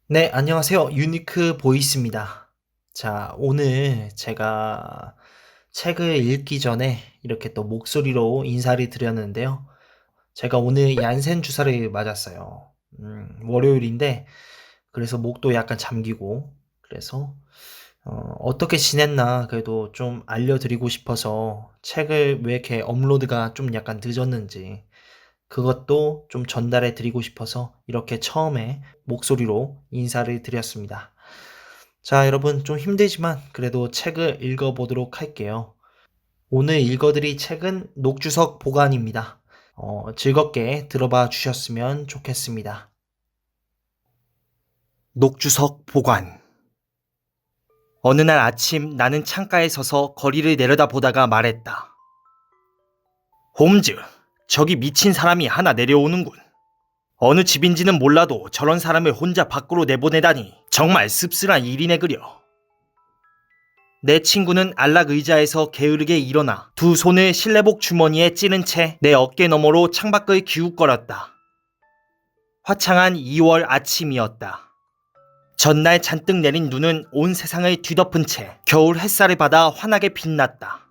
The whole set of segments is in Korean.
네, 안녕하세요. 유니크 보이스입니다. 자, 오늘 제가 책을 읽기 전에 이렇게 또 목소리로 인사를 드렸는데요. 제가 오늘 얀센 주사를 맞았어요. 월요일인데, 그래서 목도 약간 잠기고, 그래서, 어떻게 지냈나, 그래도 좀 알려드리고 싶어서 책을 왜 이렇게 업로드가 좀 약간 늦었는지, 그것도 좀 전달해 드리고 싶어서 이렇게 처음에 목소리로 인사를 드렸습니다. 자, 여러분 좀 힘들지만 그래도 책을 읽어보도록 할게요. 오늘 읽어드릴 책은 녹주석 보관입니다. 즐겁게 들어봐 주셨으면 좋겠습니다. 녹주석 보관. 어느 날 아침 나는 창가에 서서 거리를 내려다보다가 말했다. 홈즈, 저기 미친 사람이 하나 내려오는군. 어느 집인지는 몰라도 저런 사람을 혼자 밖으로 내보내다니 정말 씁쓸한 일이네 그려. 내 친구는 안락 의자에서 게으르게 일어나 두 손을 실내복 주머니에 찌른 채 내 어깨 너머로 창밖을 기웃거렸다. 화창한 2월 아침이었다. 전날 잔뜩 내린 눈은 온 세상을 뒤덮은 채 겨울 햇살을 받아 환하게 빛났다.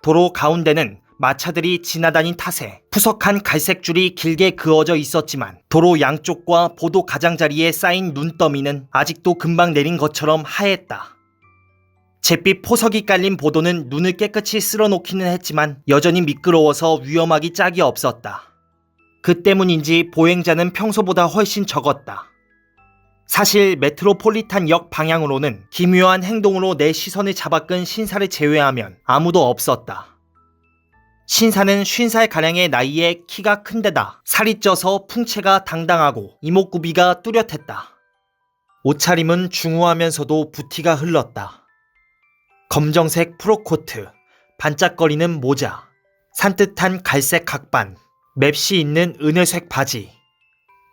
도로 가운데는 마차들이 지나다닌 탓에 푸석한 갈색 줄이 길게 그어져 있었지만 도로 양쪽과 보도 가장자리에 쌓인 눈더미는 아직도 금방 내린 것처럼 하했다. 잿빛 포석이 깔린 보도는 눈을 깨끗이 쓸어놓기는 했지만 여전히 미끄러워서 위험하기 짝이 없었다. 그 때문인지 보행자는 평소보다 훨씬 적었다. 사실 메트로폴리탄 역 방향으로는 기묘한 행동으로 내 시선을 잡아끈 신사를 제외하면 아무도 없었다. 신사는 50살가량의 나이에 키가 큰데다 살이 쪄서 풍채가 당당하고 이목구비가 뚜렷했다. 옷차림은 중후하면서도 부티가 흘렀다. 검정색 프로코트, 반짝거리는 모자, 산뜻한 갈색 각반, 맵시 있는 은회색 바지.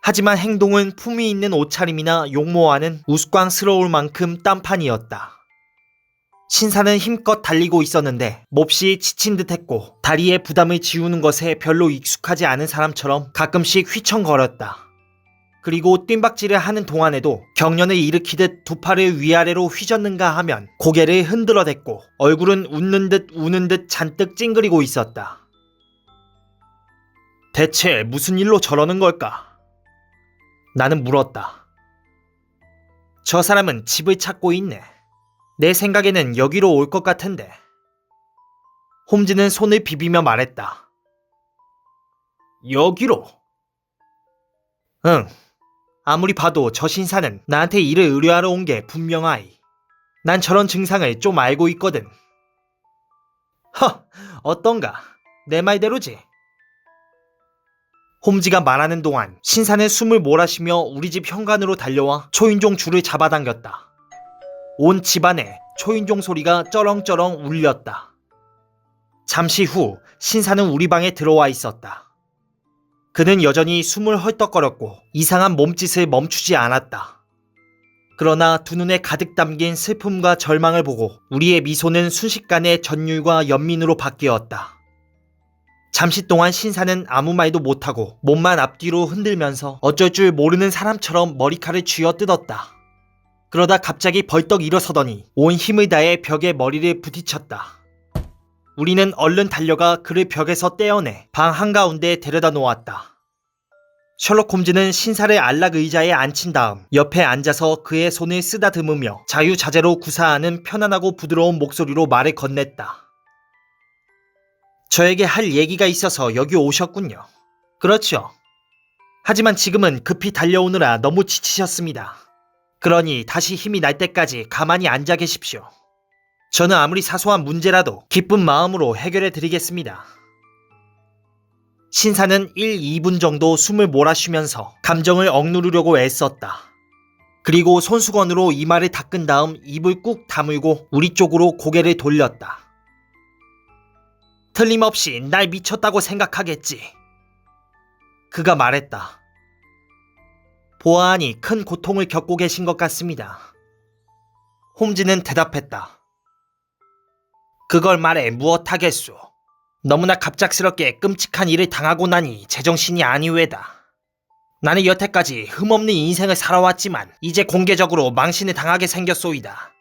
하지만 행동은 품위 있는 옷차림이나 용모와는 우스꽝스러울 만큼 딴판이었다. 신사는 힘껏 달리고 있었는데 몹시 지친 듯했고 다리의 부담을 지우는 것에 별로 익숙하지 않은 사람처럼 가끔씩 휘청거렸다. 그리고 뜀박질을 하는 동안에도 경련을 일으키듯 두 팔을 위아래로 휘젓는가 하면 고개를 흔들어댔고 얼굴은 웃는 듯 우는 듯 잔뜩 찡그리고 있었다. 대체 무슨 일로 저러는 걸까? 나는 물었다. 저 사람은 집을 찾고 있네. 내 생각에는 여기로 올 것 같은데. 홈즈는 손을 비비며 말했다. 여기로? 응. 아무리 봐도 저 신사는 나한테 일을 의뢰하러 온 게 분명하이. 난 저런 증상을 좀 알고 있거든. 허, 어떤가? 내 말대로지. 홈즈가 말하는 동안 신사는 숨을 몰아쉬며 우리 집 현관으로 달려와 초인종 줄을 잡아당겼다. 온 집안에 초인종 소리가 쩌렁쩌렁 울렸다. 잠시 후 신사는 우리 방에 들어와 있었다. 그는 여전히 숨을 헐떡거렸고 이상한 몸짓을 멈추지 않았다. 그러나 두 눈에 가득 담긴 슬픔과 절망을 보고 우리의 미소는 순식간에 전율과 연민으로 바뀌었다. 잠시 동안 신사는 아무 말도 못하고 몸만 앞뒤로 흔들면서 어쩔 줄 모르는 사람처럼 머리칼을 쥐어뜯었다. 그러다 갑자기 벌떡 일어서더니 온 힘을 다해 벽에 머리를 부딪혔다. 우리는 얼른 달려가 그를 벽에서 떼어내 방 한가운데에 데려다 놓았다. 셜록 홈즈는 신사를 안락 의자에 앉힌 다음 옆에 앉아서 그의 손을 쓰다듬으며 자유자재로 구사하는 편안하고 부드러운 목소리로 말을 건넸다. 저에게 할 얘기가 있어서 여기 오셨군요. 그렇죠. 하지만 지금은 급히 달려오느라 너무 지치셨습니다. 그러니 다시 힘이 날 때까지 가만히 앉아 계십시오. 저는 아무리 사소한 문제라도 기쁜 마음으로 해결해 드리겠습니다. 신사는 1, 2분 정도 숨을 몰아쉬면서 감정을 억누르려고 애썼다. 그리고 손수건으로 이마를 닦은 다음 입을 꾹 다물고 우리 쪽으로 고개를 돌렸다. 틀림없이 날 미쳤다고 생각하겠지. 그가 말했다. 보아하니 큰 고통을 겪고 계신 것 같습니다. 홈즈는 대답했다. 그걸 말해 무엇하겠소. 너무나 갑작스럽게 끔찍한 일을 당하고 나니 제정신이 아니외다. 나는 여태까지 흠없는 인생을 살아왔지만 이제 공개적으로 망신을 당하게 생겼소이다.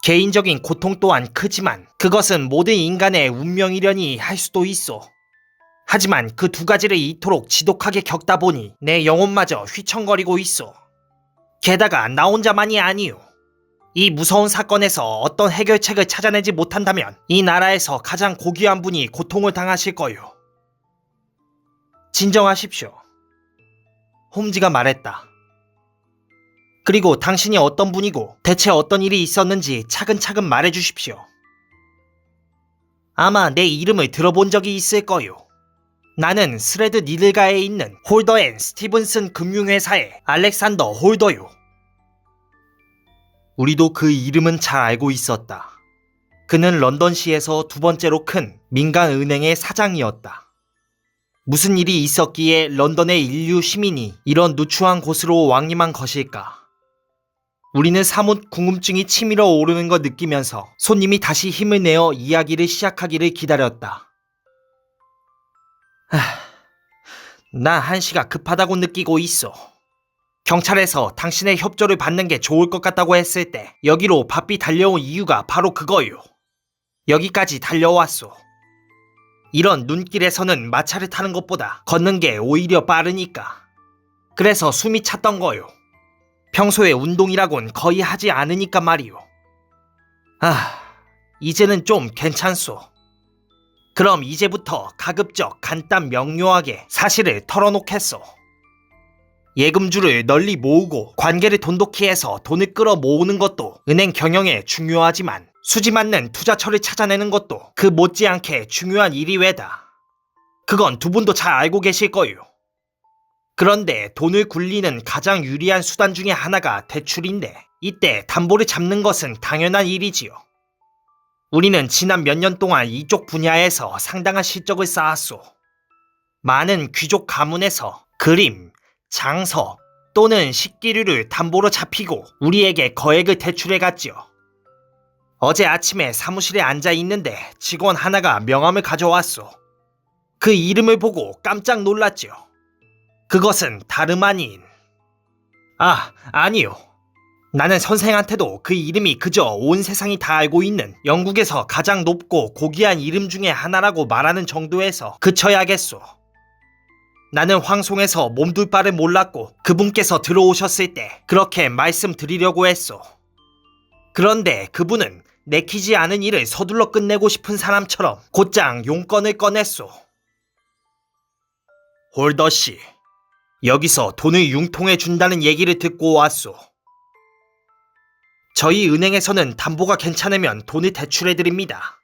개인적인 고통 또한 크지만 그것은 모든 인간의 운명이려니 할 수도 있어. 하지만 그 두 가지를 이토록 지독하게 겪다 보니 내 영혼마저 휘청거리고 있어. 게다가 나 혼자만이 아니오. 이 무서운 사건에서 어떤 해결책을 찾아내지 못한다면 이 나라에서 가장 고귀한 분이 고통을 당하실 거요. 진정하십시오. 홈즈가 말했다. 그리고 당신이 어떤 분이고 대체 어떤 일이 있었는지 차근차근 말해주십시오. 아마 내 이름을 들어본 적이 있을 거요. 나는 스레드 니들가에 있는 홀더 앤 스티븐슨 금융회사의 알렉산더 홀더요. 우리도 그 이름은 잘 알고 있었다. 그는 런던시에서 두 번째로 큰 민간은행의 사장이었다. 무슨 일이 있었기에 런던의 인류 시민이 이런 누추한 곳으로 왕림한 것일까? 우리는 사뭇 궁금증이 치밀어 오르는 걸 느끼면서 손님이 다시 힘을 내어 이야기를 시작하기를 기다렸다. 나 한시가 급하다고 느끼고 있어. 경찰에서 당신의 협조를 받는 게 좋을 것 같다고 했을 때 여기로 바삐 달려온 이유가 바로 그거요. 여기까지 달려왔소. 이런 눈길에서는 마차를 타는 것보다 걷는 게 오히려 빠르니까. 그래서 숨이 찼던 거요. 평소에 운동이라곤 거의 하지 않으니까 말이요. 이제는 좀 괜찮소. 그럼 이제부터 가급적 간단 명료하게 사실을 털어놓겠소. 예금주를 널리 모으고 관계를 돈독히 해서 돈을 끌어 모으는 것도 은행 경영에 중요하지만 수지 맞는 투자처를 찾아내는 것도 그 못지않게 중요한 일이 외다. 그건 두 분도 잘 알고 계실 거요. 그런데 돈을 굴리는 가장 유리한 수단 중에 하나가 대출인데 이때 담보를 잡는 것은 당연한 일이지요. 우리는 지난 몇 년 동안 이쪽 분야에서 상당한 실적을 쌓았소. 많은 귀족 가문에서 그림, 장서 또는 식기류를 담보로 잡히고 우리에게 거액을 대출해갔지요. 어제 아침에 사무실에 앉아 있는데 직원 하나가 명함을 가져왔소. 그 이름을 보고 깜짝 놀랐지요. 그것은 다름 아닌... 아니요. 나는 선생한테도 그 이름이 그저 온 세상이 다 알고 있는 영국에서 가장 높고 고귀한 이름 중에 하나라고 말하는 정도에서 그쳐야겠소. 나는 황송해서 몸둘 바를 몰랐고 그분께서 들어오셨을 때 그렇게 말씀드리려고 했소. 그런데 그분은 내키지 않은 일을 서둘러 끝내고 싶은 사람처럼 곧장 용건을 꺼냈소. 홀더씨, 여기서 돈을 융통해 준다는 얘기를 듣고 왔소. 저희 은행에서는 담보가 괜찮으면 돈을 대출해드립니다.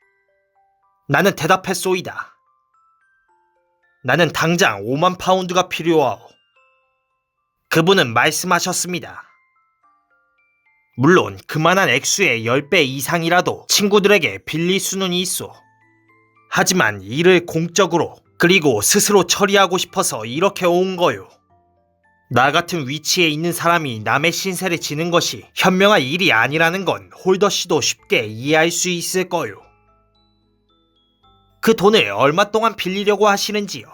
나는 대답했소이다. 나는 당장 5만 파운드가 필요하오. 그분은 말씀하셨습니다. 물론 그만한 액수의 10배 이상이라도 친구들에게 빌릴 수는 있소. 하지만 일을 공적으로 그리고 스스로 처리하고 싶어서 이렇게 온 거요. 나 같은 위치에 있는 사람이 남의 신세를 지는 것이 현명한 일이 아니라는 건 홀더 씨도 쉽게 이해할 수 있을 거요. 그 돈을 얼마 동안 빌리려고 하시는지요?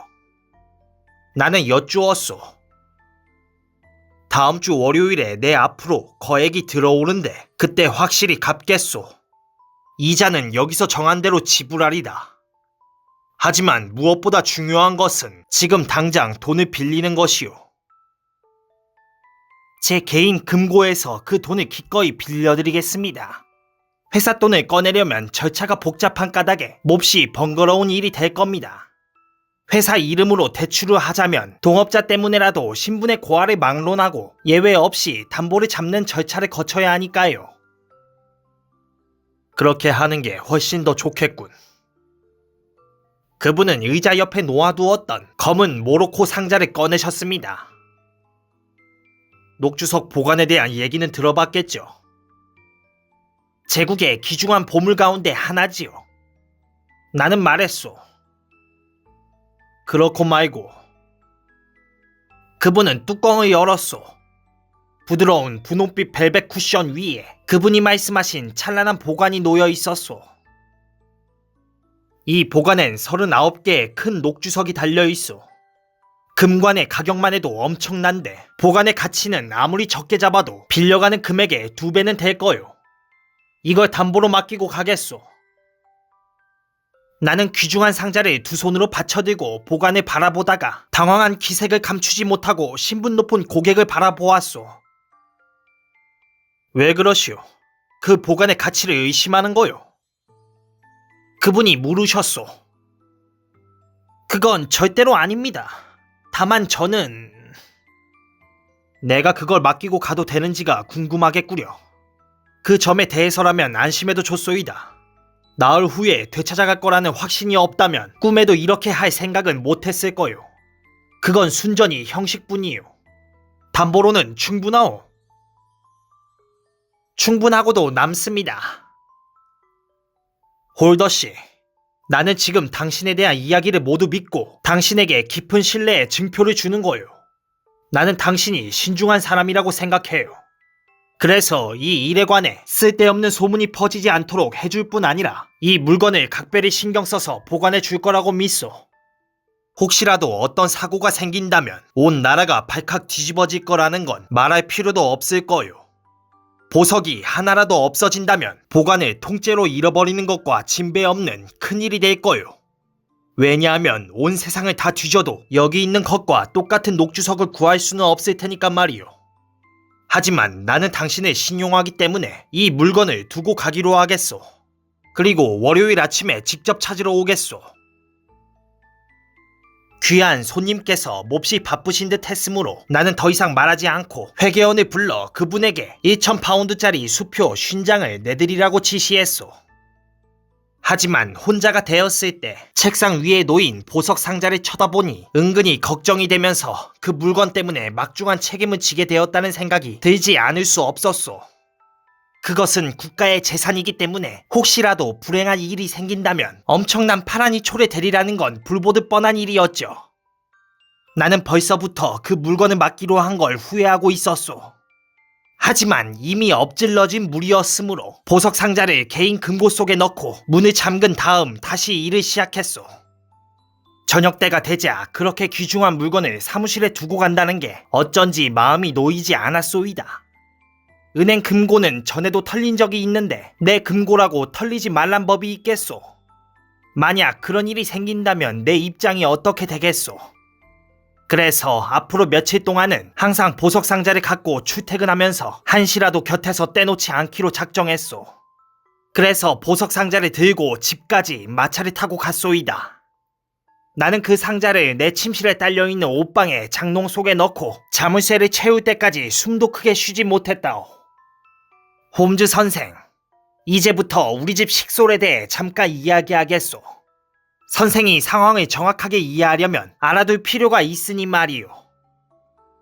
나는 여쭈었소. 다음 주 월요일에 내 앞으로 거액이 들어오는데 그때 확실히 갚겠소. 이자는 여기서 정한 대로 지불하리다. 하지만 무엇보다 중요한 것은 지금 당장 돈을 빌리는 것이오. 제 개인 금고에서 그 돈을 기꺼이 빌려드리겠습니다. 회사 돈을 꺼내려면 절차가 복잡한 까닭에 몹시 번거로운 일이 될 겁니다. 회사 이름으로 대출을 하자면 동업자 때문에라도 신분의 고하를 막론하고 예외 없이 담보를 잡는 절차를 거쳐야 하니까요. 그렇게 하는 게 훨씬 더 좋겠군. 그분은 의자 옆에 놓아두었던 검은 모로코 상자를 꺼내셨습니다. 녹주석 보관에 대한 얘기는 들어봤겠죠. 제국의 귀중한 보물 가운데 하나지요. 나는 말했소. 그렇고 말고. 그분은 뚜껑을 열었소. 부드러운 분홍빛 벨벳 쿠션 위에 그분이 말씀하신 찬란한 보관이 놓여 있었소. 이 보관엔 39개의 큰 녹주석이 달려있소. 금관의 가격만 해도 엄청난데 보관의 가치는 아무리 적게 잡아도 빌려가는 금액의 2배는 될 거요. 이걸 담보로 맡기고 가겠소. 나는 귀중한 상자를 두 손으로 받쳐들고 보관을 바라보다가 당황한 기색을 감추지 못하고 신분 높은 고객을 바라보았소. 왜 그러시오? 그 보관의 가치를 의심하는 거요. 그분이 물으셨소. 그건 절대로 아닙니다. 다만 저는... 내가 그걸 맡기고 가도 되는지가 궁금하겠구려. 그 점에 대해서라면 안심해도 좋소이다. 나흘 후에 되찾아갈 거라는 확신이 없다면 꿈에도 이렇게 할 생각은 못했을 거요. 그건 순전히 형식뿐이요. 담보로는 충분하오. 충분하고도 남습니다. 홀더씨, 나는 지금 당신에 대한 이야기를 모두 믿고 당신에게 깊은 신뢰의 증표를 주는 거요. 나는 당신이 신중한 사람이라고 생각해요. 그래서 이 일에 관해 쓸데없는 소문이 퍼지지 않도록 해줄 뿐 아니라 이 물건을 각별히 신경 써서 보관해 줄 거라고 믿소. 혹시라도 어떤 사고가 생긴다면 온 나라가 발칵 뒤집어질 거라는 건 말할 필요도 없을 거요. 보석이 하나라도 없어진다면 보관을 통째로 잃어버리는 것과 진배 없는 큰일이 될 거요. 왜냐하면 온 세상을 다 뒤져도 여기 있는 것과 똑같은 녹주석을 구할 수는 없을 테니까 말이요. 하지만 나는 당신을 신용하기 때문에 이 물건을 두고 가기로 하겠소. 그리고 월요일 아침에 직접 찾으러 오겠소. 귀한 손님께서 몹시 바쁘신 듯 했으므로 나는 더 이상 말하지 않고 회계원을 불러 그분에게 1,000파운드짜리 수표 50장을 내드리라고 지시했소. 하지만 혼자가 되었을 때 책상 위에 놓인 보석 상자를 쳐다보니 은근히 걱정이 되면서 그 물건 때문에 막중한 책임을 지게 되었다는 생각이 들지 않을 수 없었소. 그것은 국가의 재산이기 때문에 혹시라도 불행한 일이 생긴다면 엄청난 파란이 초래 되리라는 건 불보듯 뻔한 일이었죠. 나는 벌써부터 그 물건을 맡기로 한 걸 후회하고 있었소. 하지만 이미 엎질러진 물이었으므로 보석 상자를 개인 금고 속에 넣고 문을 잠근 다음 다시 일을 시작했소. 저녁 때가 되자 그렇게 귀중한 물건을 사무실에 두고 간다는 게 어쩐지 마음이 놓이지 않았소이다. 은행 금고는 전에도 털린 적이 있는데 내 금고라고 털리지 말란 법이 있겠소. 만약 그런 일이 생긴다면 내 입장이 어떻게 되겠소. 그래서 앞으로 며칠 동안은 항상 보석 상자를 갖고 출퇴근하면서 한시라도 곁에서 떼놓지 않기로 작정했소. 그래서 보석 상자를 들고 집까지 마차를 타고 갔소이다. 나는 그 상자를 내 침실에 딸려있는 옷방에 장롱 속에 넣고 자물쇠를 채울 때까지 숨도 크게 쉬지 못했다오. 홈즈 선생, 이제부터 우리 집 식솔에 대해 잠깐 이야기하겠소. 선생이 상황을 정확하게 이해하려면 알아둘 필요가 있으니 말이요.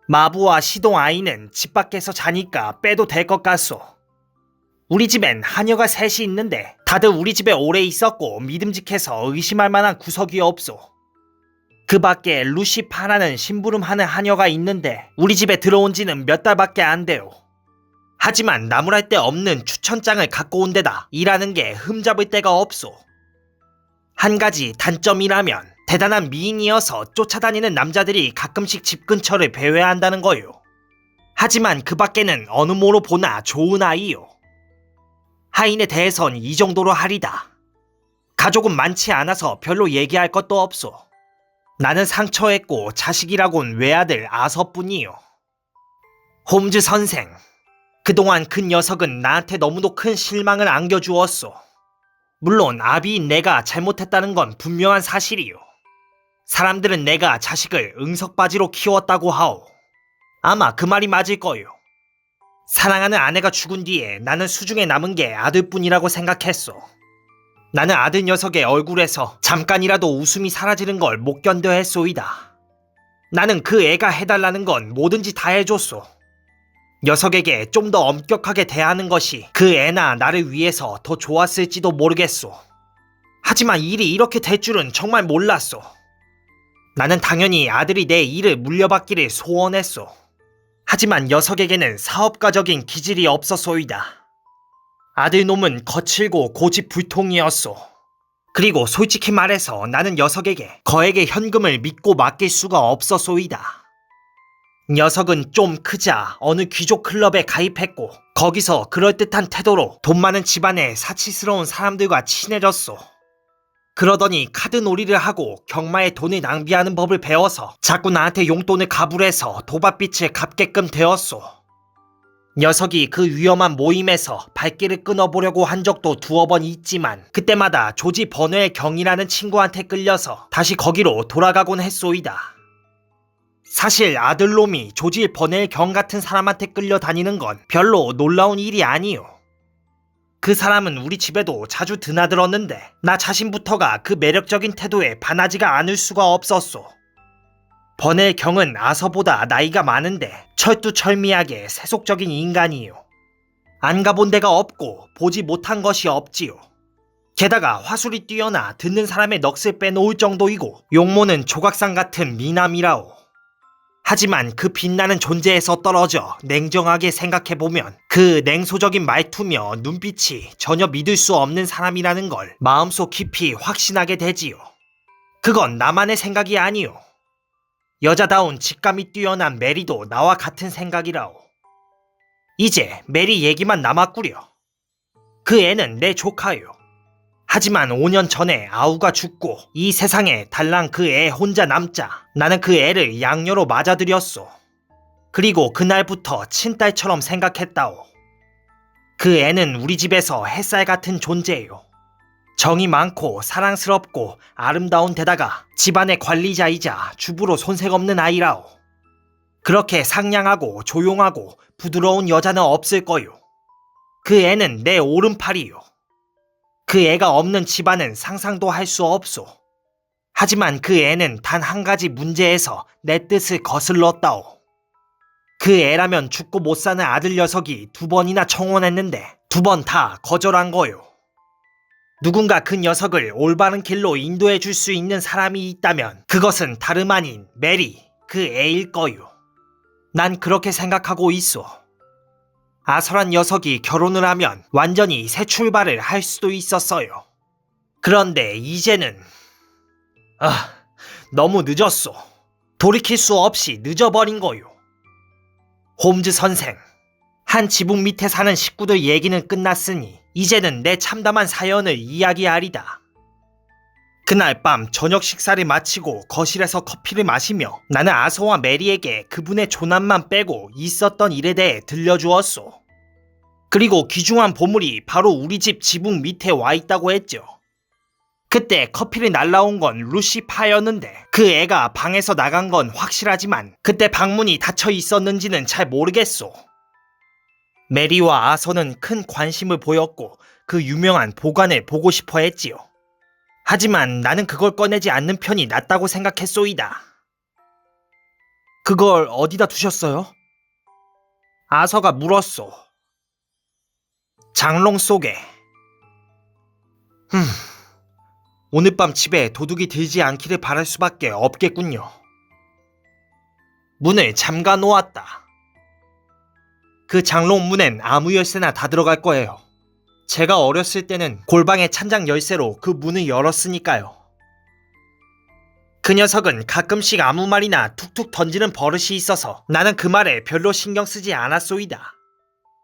마부와 시동 아이는 집 밖에서 자니까 빼도 될 것 같소. 우리 집엔 하녀가 셋이 있는데 다들 우리 집에 오래 있었고 믿음직해서 의심할 만한 구석이 없소. 그 밖에 루시파라는 심부름하는 하녀가 있는데 우리 집에 들어온 지는 몇 달밖에 안 돼요. 하지만 나무랄 데 없는 추천장을 갖고 온 데다 일하는 게 흠잡을 데가 없소. 한 가지 단점이라면 대단한 미인이어서 쫓아다니는 남자들이 가끔씩 집 근처를 배회한다는 거요. 하지만 그 밖에는 어느 모로 보나 좋은 아이요. 하인에 대해선 이 정도로 하리다. 가족은 많지 않아서 별로 얘기할 것도 없소. 나는 상처했고 자식이라곤 외아들 아서뿐이요. 홈즈 선생, 그동안 그 녀석은 나한테 너무도 큰 실망을 안겨주었소. 물론 아비인 내가 잘못했다는 건 분명한 사실이요. 사람들은 내가 자식을 응석바지로 키웠다고 하오. 아마 그 말이 맞을 거요. 사랑하는 아내가 죽은 뒤에 나는 수중에 남은 게 아들뿐이라고 생각했소. 나는 아들 녀석의 얼굴에서 잠깐이라도 웃음이 사라지는 걸 못 견뎌 했소이다. 나는 그 애가 해달라는 건 뭐든지 다 해줬소. 녀석에게 좀 더 엄격하게 대하는 것이 그 애나 나를 위해서 더 좋았을지도 모르겠소. 하지만 일이 이렇게 될 줄은 정말 몰랐소. 나는 당연히 아들이 내 일을 물려받기를 소원했소. 하지만 녀석에게는 사업가적인 기질이 없었소이다. 아들놈은 거칠고 고집불통이었소. 그리고 솔직히 말해서 나는 녀석에게 거액의 현금을 믿고 맡길 수가 없었소이다. 녀석은 좀 크자 어느 귀족 클럽에 가입했고 거기서 그럴듯한 태도로 돈 많은 집안의 사치스러운 사람들과 친해졌소. 그러더니 카드 놀이를 하고 경마에 돈을 낭비하는 법을 배워서 자꾸 나한테 용돈을 가불해서 도박빚을 갚게끔 되었소. 녀석이 그 위험한 모임에서 발길을 끊어보려고 한 적도 두어 번 있지만 그때마다 조지 버너의 경이라는 친구한테 끌려서 다시 거기로 돌아가곤 했소이다. 사실 아들놈이 조지 버너의 경 같은 사람한테 끌려다니는 건 별로 놀라운 일이 아니요. 그 사람은 우리 집에도 자주 드나들었는데 나 자신부터가 그 매력적인 태도에 반하지가 않을 수가 없었소. 버넬 경은 아서보다 나이가 많은데 철두철미하게 세속적인 인간이요. 안 가본 데가 없고 보지 못한 것이 없지요. 게다가 화술이 뛰어나 듣는 사람의 넋을 빼놓을 정도이고 용모는 조각상 같은 미남이라오. 하지만 그 빛나는 존재에서 떨어져 냉정하게 생각해보면 그 냉소적인 말투며 눈빛이 전혀 믿을 수 없는 사람이라는 걸 마음속 깊이 확신하게 되지요. 그건 나만의 생각이 아니요. 여자다운 직감이 뛰어난 메리도 나와 같은 생각이라오. 이제 메리 얘기만 남았구려. 그 애는 내 조카요. 하지만 5년 전에 아우가 죽고 이 세상에 달랑 그 애 혼자 남자 나는 그 애를 양녀로 맞아들였소. 그리고 그날부터 친딸처럼 생각했다오. 그 애는 우리 집에서 햇살 같은 존재예요. 정이 많고 사랑스럽고 아름다운 데다가 집안의 관리자이자 주부로 손색 없는 아이라오. 그렇게 상냥하고 조용하고 부드러운 여자는 없을 거요. 그 애는 내 오른팔이요. 그 애가 없는 집안은 상상도 할 수 없소. 하지만 그 애는 단 한 가지 문제에서 내 뜻을 거슬렀다오. 그 애라면 죽고 못 사는 아들 녀석이 2번이나 청혼했는데 2번 다 거절한 거요. 누군가 그 녀석을 올바른 길로 인도해 줄 수 있는 사람이 있다면 그것은 다름 아닌 메리, 그 애일 거요. 난 그렇게 생각하고 있소. 아설한 녀석이 결혼을 하면 완전히 새 출발을 할 수도 있었어요. 그런데 이제는 너무 늦었소. 돌이킬 수 없이 늦어버린 거요. 홈즈 선생, 한 지붕 밑에 사는 식구들 얘기는 끝났으니 이제는 내 참담한 사연을 이야기하리다. 그날 밤 저녁 식사를 마치고 거실에서 커피를 마시며 나는 아서와 메리에게 그분의 조남만 빼고 있었던 일에 대해 들려주었소. 그리고 귀중한 보물이 바로 우리 집 지붕 밑에 와 있다고 했죠. 그때 커피를 날라온 건 루시파였는데 그 애가 방에서 나간 건 확실하지만 그때 방문이 닫혀 있었는지는 잘 모르겠소. 메리와 아서는 큰 관심을 보였고 그 유명한 보관을 보고 싶어 했지요. 하지만 나는 그걸 꺼내지 않는 편이 낫다고 생각했소이다. 그걸 어디다 두셨어요? 아서가 물었소. 장롱 속에. 오늘 밤 집에 도둑이 들지 않기를 바랄 수밖에 없겠군요. 문을 잠가 놓았다. 그 장롱 문엔 아무 열쇠나 다 들어갈 거예요. 제가 어렸을 때는 골방의 찬장 열쇠로 그 문을 열었으니까요. 그 녀석은 가끔씩 아무 말이나 툭툭 던지는 버릇이 있어서 나는 그 말에 별로 신경 쓰지 않았소이다.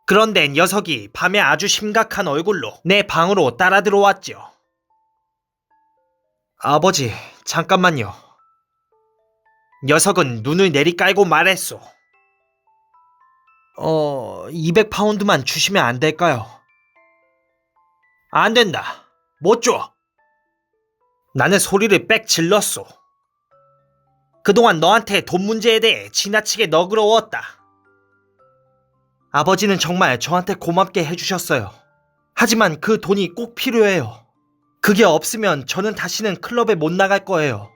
그런데 녀석이 밤에 아주 심각한 얼굴로 내 방으로 따라 들어왔죠. 아버지, 잠깐만요. 녀석은 눈을 내리깔고 말했소. 200파운드만 주시면 안 될까요? 안 된다. 못 줘. 나는 소리를 빽 질렀소. 그동안 너한테 돈 문제에 대해 지나치게 너그러웠다. 아버지는 정말 저한테 고맙게 해주셨어요. 하지만 그 돈이 꼭 필요해요. 그게 없으면 저는 다시는 클럽에 못 나갈 거예요.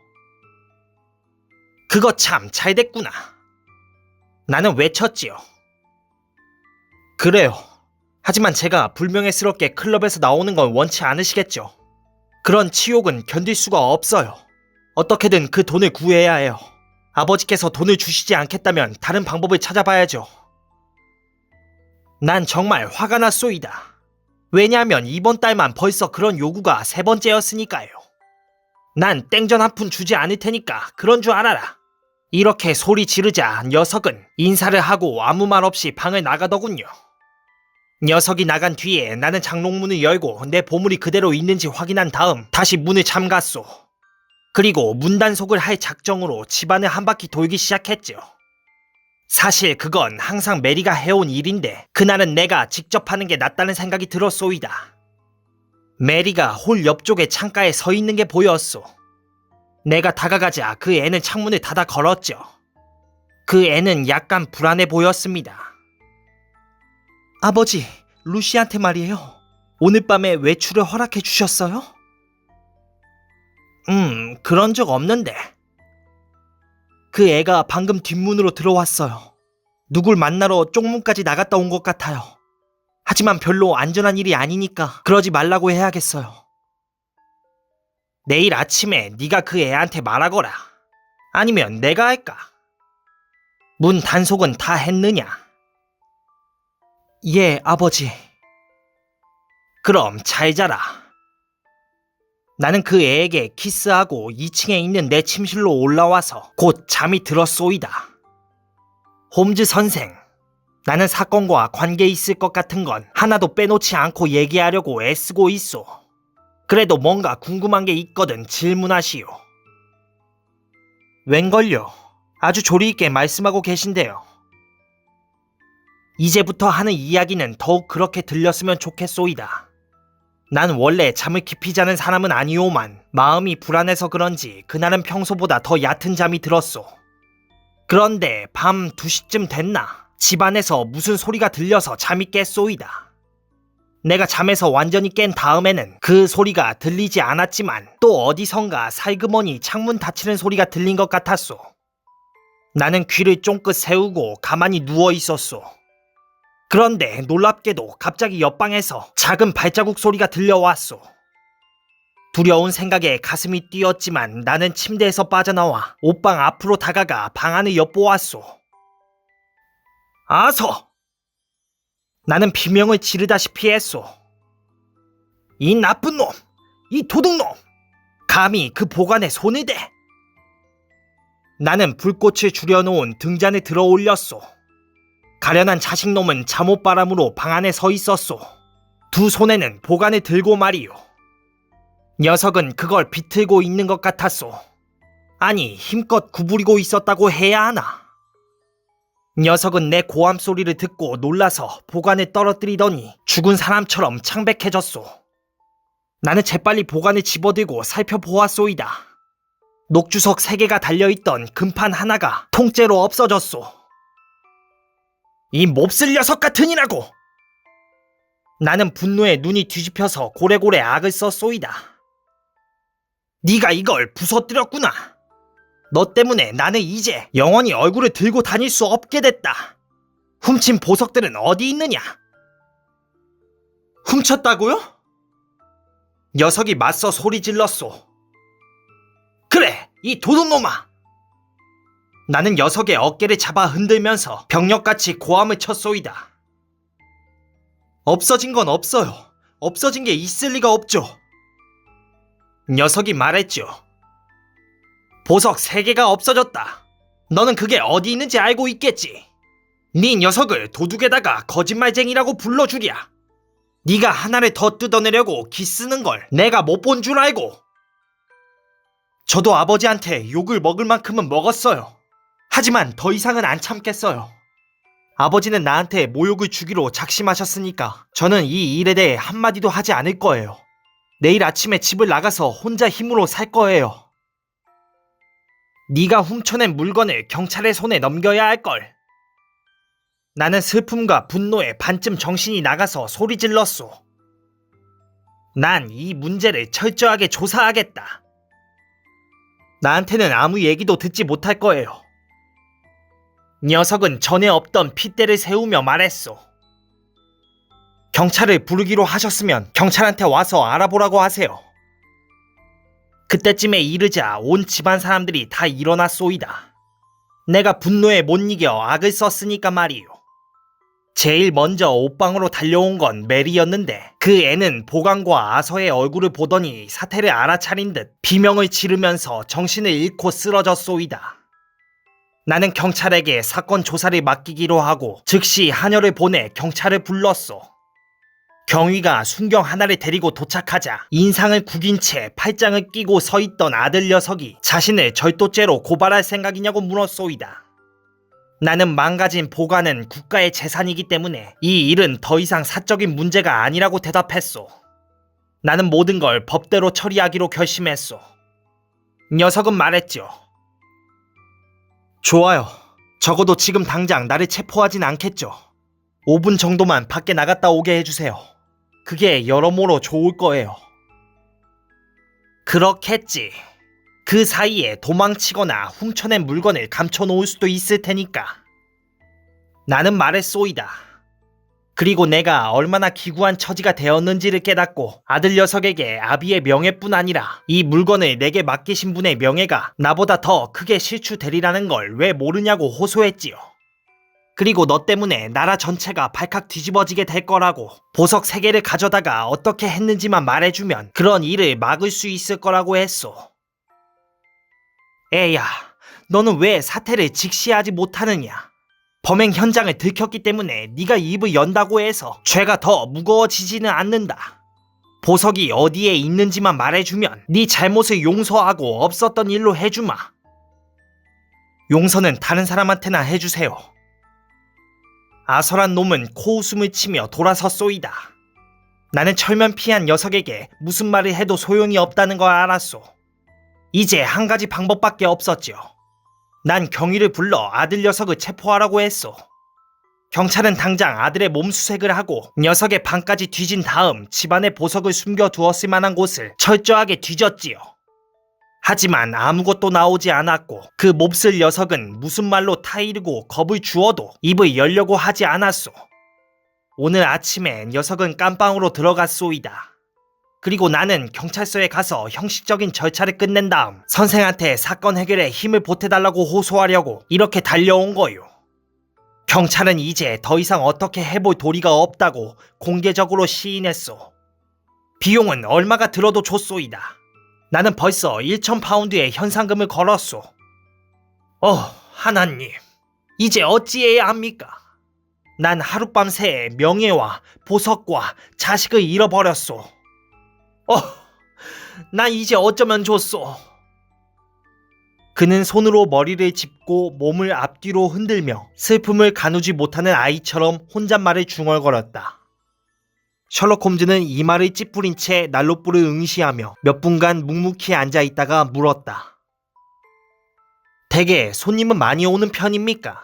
그거 참 잘 됐구나. 나는 외쳤지요. 그래요. 하지만 제가 불명예스럽게 클럽에서 나오는 건 원치 않으시겠죠. 그런 치욕은 견딜 수가 없어요. 어떻게든 그 돈을 구해야 해요. 아버지께서 돈을 주시지 않겠다면 다른 방법을 찾아봐야죠. 난 정말 화가 났소이다. 왜냐하면 이번 달만 벌써 그런 요구가 3번째였으니까요. 난 땡전 한 푼 주지 않을 테니까 그런 줄 알아라. 이렇게 소리 지르자 녀석은 인사를 하고 아무 말 없이 방을 나가더군요. 녀석이 나간 뒤에 나는 장롱문을 열고 내 보물이 그대로 있는지 확인한 다음 다시 문을 잠갔소. 그리고 문단속을 할 작정으로 집안을 한 바퀴 돌기 시작했죠. 사실 그건 항상 메리가 해온 일인데 그날은 내가 직접 하는 게 낫다는 생각이 들었소이다. 메리가 홀 옆쪽에 창가에 서 있는 게 보였소. 내가 다가가자 그 애는 창문을 닫아 걸었죠. 그 애는 약간 불안해 보였습니다. 아버지, 루시한테 말이에요. 오늘 밤에 외출을 허락해 주셨어요? 그런 적 없는데. 그 애가 방금 뒷문으로 들어왔어요. 누굴 만나러 쪽문까지 나갔다 온 것 같아요. 하지만 별로 안전한 일이 아니니까 그러지 말라고 해야겠어요. 내일 아침에 네가 그 애한테 말하거라. 아니면 내가 할까? 문 단속은 다 했느냐? 예, 아버지. 그럼 잘 자라. 나는 그 애에게 키스하고 2층에 있는 내 침실로 올라와서 곧 잠이 들었소이다. 홈즈 선생, 나는 사건과 관계 있을 것 같은 건 하나도 빼놓지 않고 얘기하려고 애쓰고 있소. 그래도 뭔가 궁금한 게 있거든 질문하시오. 웬걸요? 아주 조리 있게 말씀하고 계신데요. 이제부터 하는 이야기는 더욱 그렇게 들렸으면 좋겠소이다. 난 원래 잠을 깊이 자는 사람은 아니오만 마음이 불안해서 그런지 그날은 평소보다 더 얕은 잠이 들었소. 그런데 밤 2시쯤 됐나 집안에서 무슨 소리가 들려서 잠이 깼소이다. 내가 잠에서 완전히 깬 다음에는 그 소리가 들리지 않았지만 또 어디선가 살그머니 창문 닫히는 소리가 들린 것 같았소. 나는 귀를 쫑긋 세우고 가만히 누워 있었소. 그런데 놀랍게도 갑자기 옆방에서 작은 발자국 소리가 들려왔소. 두려운 생각에 가슴이 뛰었지만 나는 침대에서 빠져나와 옷방 앞으로 다가가 방 안을 엿보았소. 아서! 나는 비명을 지르다시피 했소. 이 나쁜 놈! 이 도둑놈! 감히 그 보관에 손을 대! 나는 불꽃을 줄여놓은 등잔에 들어 올렸소. 가련한 자식놈은 잠옷바람으로 방 안에 서 있었소. 두 손에는 보관을 들고 말이요. 녀석은 그걸 비틀고 있는 것 같았소. 아니, 힘껏 구부리고 있었다고 해야 하나. 녀석은 내 고함 소리를 듣고 놀라서 보관을 떨어뜨리더니 죽은 사람처럼 창백해졌소. 나는 재빨리 보관을 집어들고 살펴보았소이다. 녹주석 3개가 달려있던 금판 하나가 통째로 없어졌소. 이 몹쓸 녀석 같으니라고! 나는 분노에 눈이 뒤집혀서 고래고래 악을 썼소이다. 네가 이걸 부서뜨렸구나. 너 때문에 나는 이제 영원히 얼굴을 들고 다닐 수 없게 됐다. 훔친 보석들은 어디 있느냐? 훔쳤다고요? 녀석이 맞서 소리 질렀소. 그래, 이 도둑놈아! 나는 녀석의 어깨를 잡아 흔들면서 병력같이 고함을 쳤소이다. 없어진 건 없어요. 없어진 게 있을 리가 없죠. 녀석이 말했죠. 보석 3개가 없어졌다. 너는 그게 어디 있는지 알고 있겠지. 네 녀석을 도둑에다가 거짓말쟁이라고 불러주랴. 네가 하나를 더 뜯어내려고 기쓰는 걸 내가 못 본 줄 알고. 저도 아버지한테 욕을 먹을 만큼은 먹었어요. 하지만 더 이상은 안 참겠어요. 아버지는 나한테 모욕을 주기로 작심하셨으니까 저는 이 일에 대해 한마디도 하지 않을 거예요. 내일 아침에 집을 나가서 혼자 힘으로 살 거예요. 네가 훔쳐낸 물건을 경찰의 손에 넘겨야 할걸. 나는 슬픔과 분노에 반쯤 정신이 나가서 소리 질렀소. 난 이 문제를 철저하게 조사하겠다. 나한테는 아무 얘기도 듣지 못할 거예요. 녀석은 전에 없던 핏대를 세우며 말했소. 경찰을 부르기로 하셨으면 경찰한테 와서 알아보라고 하세요. 그때쯤에 이르자 온 집안 사람들이 다 일어났소이다. 내가 분노에 못 이겨 악을 썼으니까 말이요. 제일 먼저 옷방으로 달려온 건 메리였는데 그 애는 보관과 아서의 얼굴을 보더니 사태를 알아차린 듯 비명을 지르면서 정신을 잃고 쓰러졌소이다. 나는 경찰에게 사건 조사를 맡기기로 하고 즉시 하녀를 보내 경찰을 불렀소. 경위가 순경 하나를 데리고 도착하자 인상을 구긴 채 팔짱을 끼고 서 있던 아들 녀석이 자신을 절도죄로 고발할 생각이냐고 물었소이다. 나는 망가진 보관은 국가의 재산이기 때문에 이 일은 더 이상 사적인 문제가 아니라고 대답했소. 나는 모든 걸 법대로 처리하기로 결심했소. 녀석은 말했죠. 좋아요. 적어도 지금 당장 나를 체포하진 않겠죠. 5분 정도만 밖에 나갔다 오게 해주세요. 그게 여러모로 좋을 거예요. 그렇겠지. 그 사이에 도망치거나 훔쳐낸 물건을 감춰놓을 수도 있을 테니까. 나는 말했소이다. 그리고 내가 얼마나 기구한 처지가 되었는지를 깨닫고 아들 녀석에게 아비의 명예뿐 아니라 이 물건을 내게 맡기신 분의 명예가 나보다 더 크게 실추되리라는 걸 왜 모르냐고 호소했지요. 그리고 너 때문에 나라 전체가 발칵 뒤집어지게 될 거라고 보석 3개를 가져다가 어떻게 했는지만 말해주면 그런 일을 막을 수 있을 거라고 했소. 애야, 너는 왜 사태를 직시하지 못하느냐? 범행 현장을 들켰기 때문에 네가 입을 연다고 해서 죄가 더 무거워지지는 않는다. 보석이 어디에 있는지만 말해주면 네 잘못을 용서하고 없었던 일로 해주마. 용서는 다른 사람한테나 해주세요. 아설한 놈은 코웃음을 치며 돌아섰소이다. 나는 철면피한 녀석에게 무슨 말을 해도 소용이 없다는 걸 알았소. 이제 한 가지 방법밖에 없었죠. 난 경위를 불러 아들 녀석을 체포하라고 했소. 경찰은 당장 아들의 몸수색을 하고 녀석의 방까지 뒤진 다음 집안에 보석을 숨겨두었을 만한 곳을 철저하게 뒤졌지요. 하지만 아무것도 나오지 않았고 그 몹쓸 녀석은 무슨 말로 타이르고 겁을 주어도 입을 열려고 하지 않았소. 오늘 아침에 녀석은 깜빵으로 들어갔소이다. 그리고 나는 경찰서에 가서 형식적인 절차를 끝낸 다음 선생한테 사건 해결에 힘을 보태달라고 호소하려고 이렇게 달려온 거요. 경찰은 이제 더 이상 어떻게 해볼 도리가 없다고 공개적으로 시인했소. 비용은 얼마가 들어도 좋소이다. 나는 벌써 1,000파운드의 현상금을 걸었소. 하나님, 이제 어찌해야 합니까? 난 하룻밤새 명예와 보석과 자식을 잃어버렸소. 난 이제 어쩌면 좋소. 그는 손으로 머리를 짚고 몸을 앞뒤로 흔들며 슬픔을 가누지 못하는 아이처럼 혼잣말을 중얼거렸다. 셜록 홈즈는 이마를 찌푸린 채 난로불을 응시하며 몇 분간 묵묵히 앉아있다가 물었다. 댁에 손님은 많이 오는 편입니까?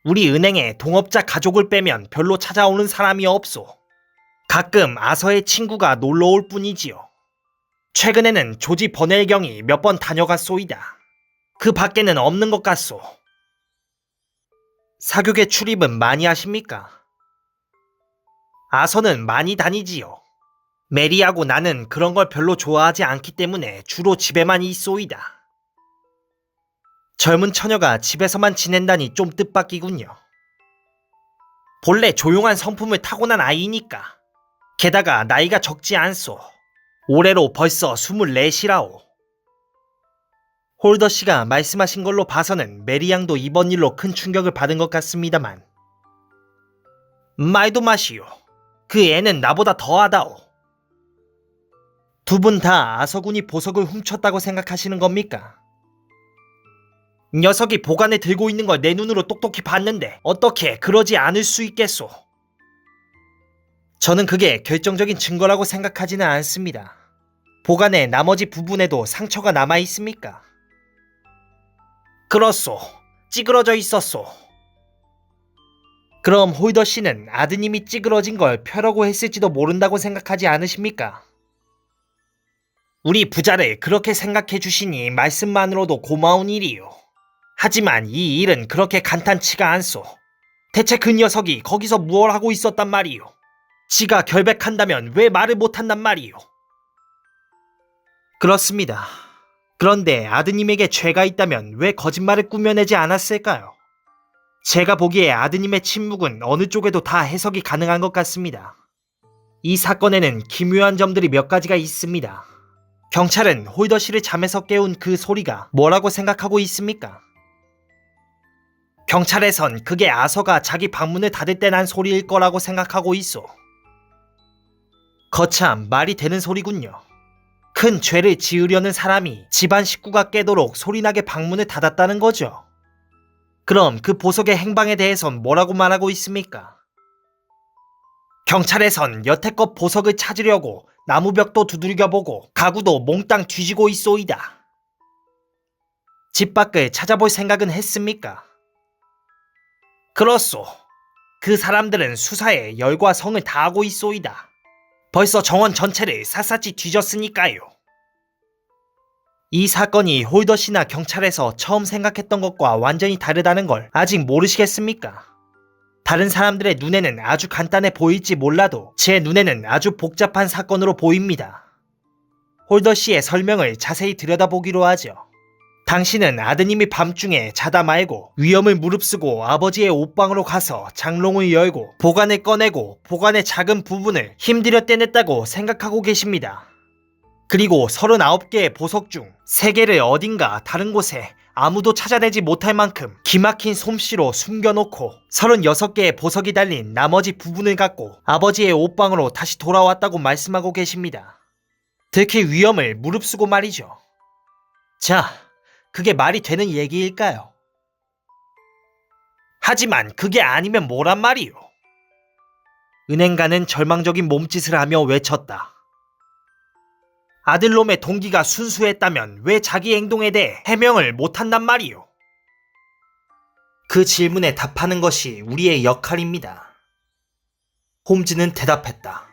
우리 은행에 동업자 가족을 빼면 별로 찾아오는 사람이 없소. 가끔 아서의 친구가 놀러올 뿐이지요. 최근에는 조지 버넬경이 몇 번 다녀갔소이다. 그 밖에는 없는 것 같소. 사교계 출입은 많이 하십니까? 아서는 많이 다니지요. 메리하고 나는 그런 걸 별로 좋아하지 않기 때문에 주로 집에만 있소이다. 젊은 처녀가 집에서만 지낸다니 좀 뜻밖이군요. 본래 조용한 성품을 타고난 아이니까. 게다가 나이가 적지 않소. 올해로 벌써 24이라오. 홀더 씨가 말씀하신 걸로 봐서는 메리 양도 이번 일로 큰 충격을 받은 것 같습니다만. 말도 마시오. 그 애는 나보다 더하다오. 두 분 다 아서군이 보석을 훔쳤다고 생각하시는 겁니까? 녀석이 보관에 들고 있는 걸 내 눈으로 똑똑히 봤는데 어떻게 그러지 않을 수 있겠소? 저는 그게 결정적인 증거라고 생각하지는 않습니다. 보관의 나머지 부분에도 상처가 남아 있습니까? 그렇소. 찌그러져 있었소. 그럼 홀더 씨는 아드님이 찌그러진 걸 펴려고 했을지도 모른다고 생각하지 않으십니까? 우리 부자를 그렇게 생각해 주시니 말씀만으로도 고마운 일이요. 하지만 이 일은 그렇게 간단치가 않소. 대체 그 녀석이 거기서 무얼 하고 있었단 말이요. 지가 결백한다면 왜 말을 못한단 말이요. 그렇습니다. 그런데 아드님에게 죄가 있다면 왜 거짓말을 꾸며내지 않았을까요? 제가 보기에 아드님의 침묵은 어느 쪽에도 다 해석이 가능한 것 같습니다. 이 사건에는 기묘한 점들이 몇 가지가 있습니다. 경찰은 홀더 씨를 잠에서 깨운 그 소리가 뭐라고 생각하고 있습니까? 경찰에선 그게 아서가 자기 방문을 닫을 때 난 소리일 거라고 생각하고 있어. 거참 말이 되는 소리군요. 큰 죄를 지으려는 사람이 집안 식구가 깨도록 소리나게 방문을 닫았다는 거죠. 그럼 그 보석의 행방에 대해선 뭐라고 말하고 있습니까? 경찰에선 여태껏 보석을 찾으려고 나무벽도 두들겨보고 가구도 몽땅 뒤지고 있소이다. 집 밖을 찾아볼 생각은 했습니까? 그렇소. 그 사람들은 수사에 열과 성을 다하고 있소이다. 벌써 정원 전체를 샅샅이 뒤졌으니까요. 이 사건이 홀더 씨나 경찰에서 처음 생각했던 것과 완전히 다르다는 걸 아직 모르시겠습니까? 다른 사람들의 눈에는 아주 간단해 보일지 몰라도 제 눈에는 아주 복잡한 사건으로 보입니다. 홀더 씨의 설명을 자세히 들여다보기로 하죠. 당신은 아드님이 밤중에 자다 말고 위험을 무릅쓰고 아버지의 옷방으로 가서 장롱을 열고 보관을 꺼내고 보관의 작은 부분을 힘들여 떼냈다고 생각하고 계십니다. 그리고 39개의 보석 중 3개를 어딘가 다른 곳에 아무도 찾아내지 못할 만큼 기막힌 솜씨로 숨겨놓고 36개의 보석이 달린 나머지 부분을 갖고 아버지의 옷방으로 다시 돌아왔다고 말씀하고 계십니다. 들킬 위험을 무릅쓰고 말이죠. 자, 그게 말이 되는 얘기일까요? 하지만 그게 아니면 뭐란 말이요? 은행가는 절망적인 몸짓을 하며 외쳤다. 아들놈의 동기가 순수했다면 왜 자기 행동에 대해 해명을 못한단 말이요? 그 질문에 답하는 것이 우리의 역할입니다. 홈즈는 대답했다.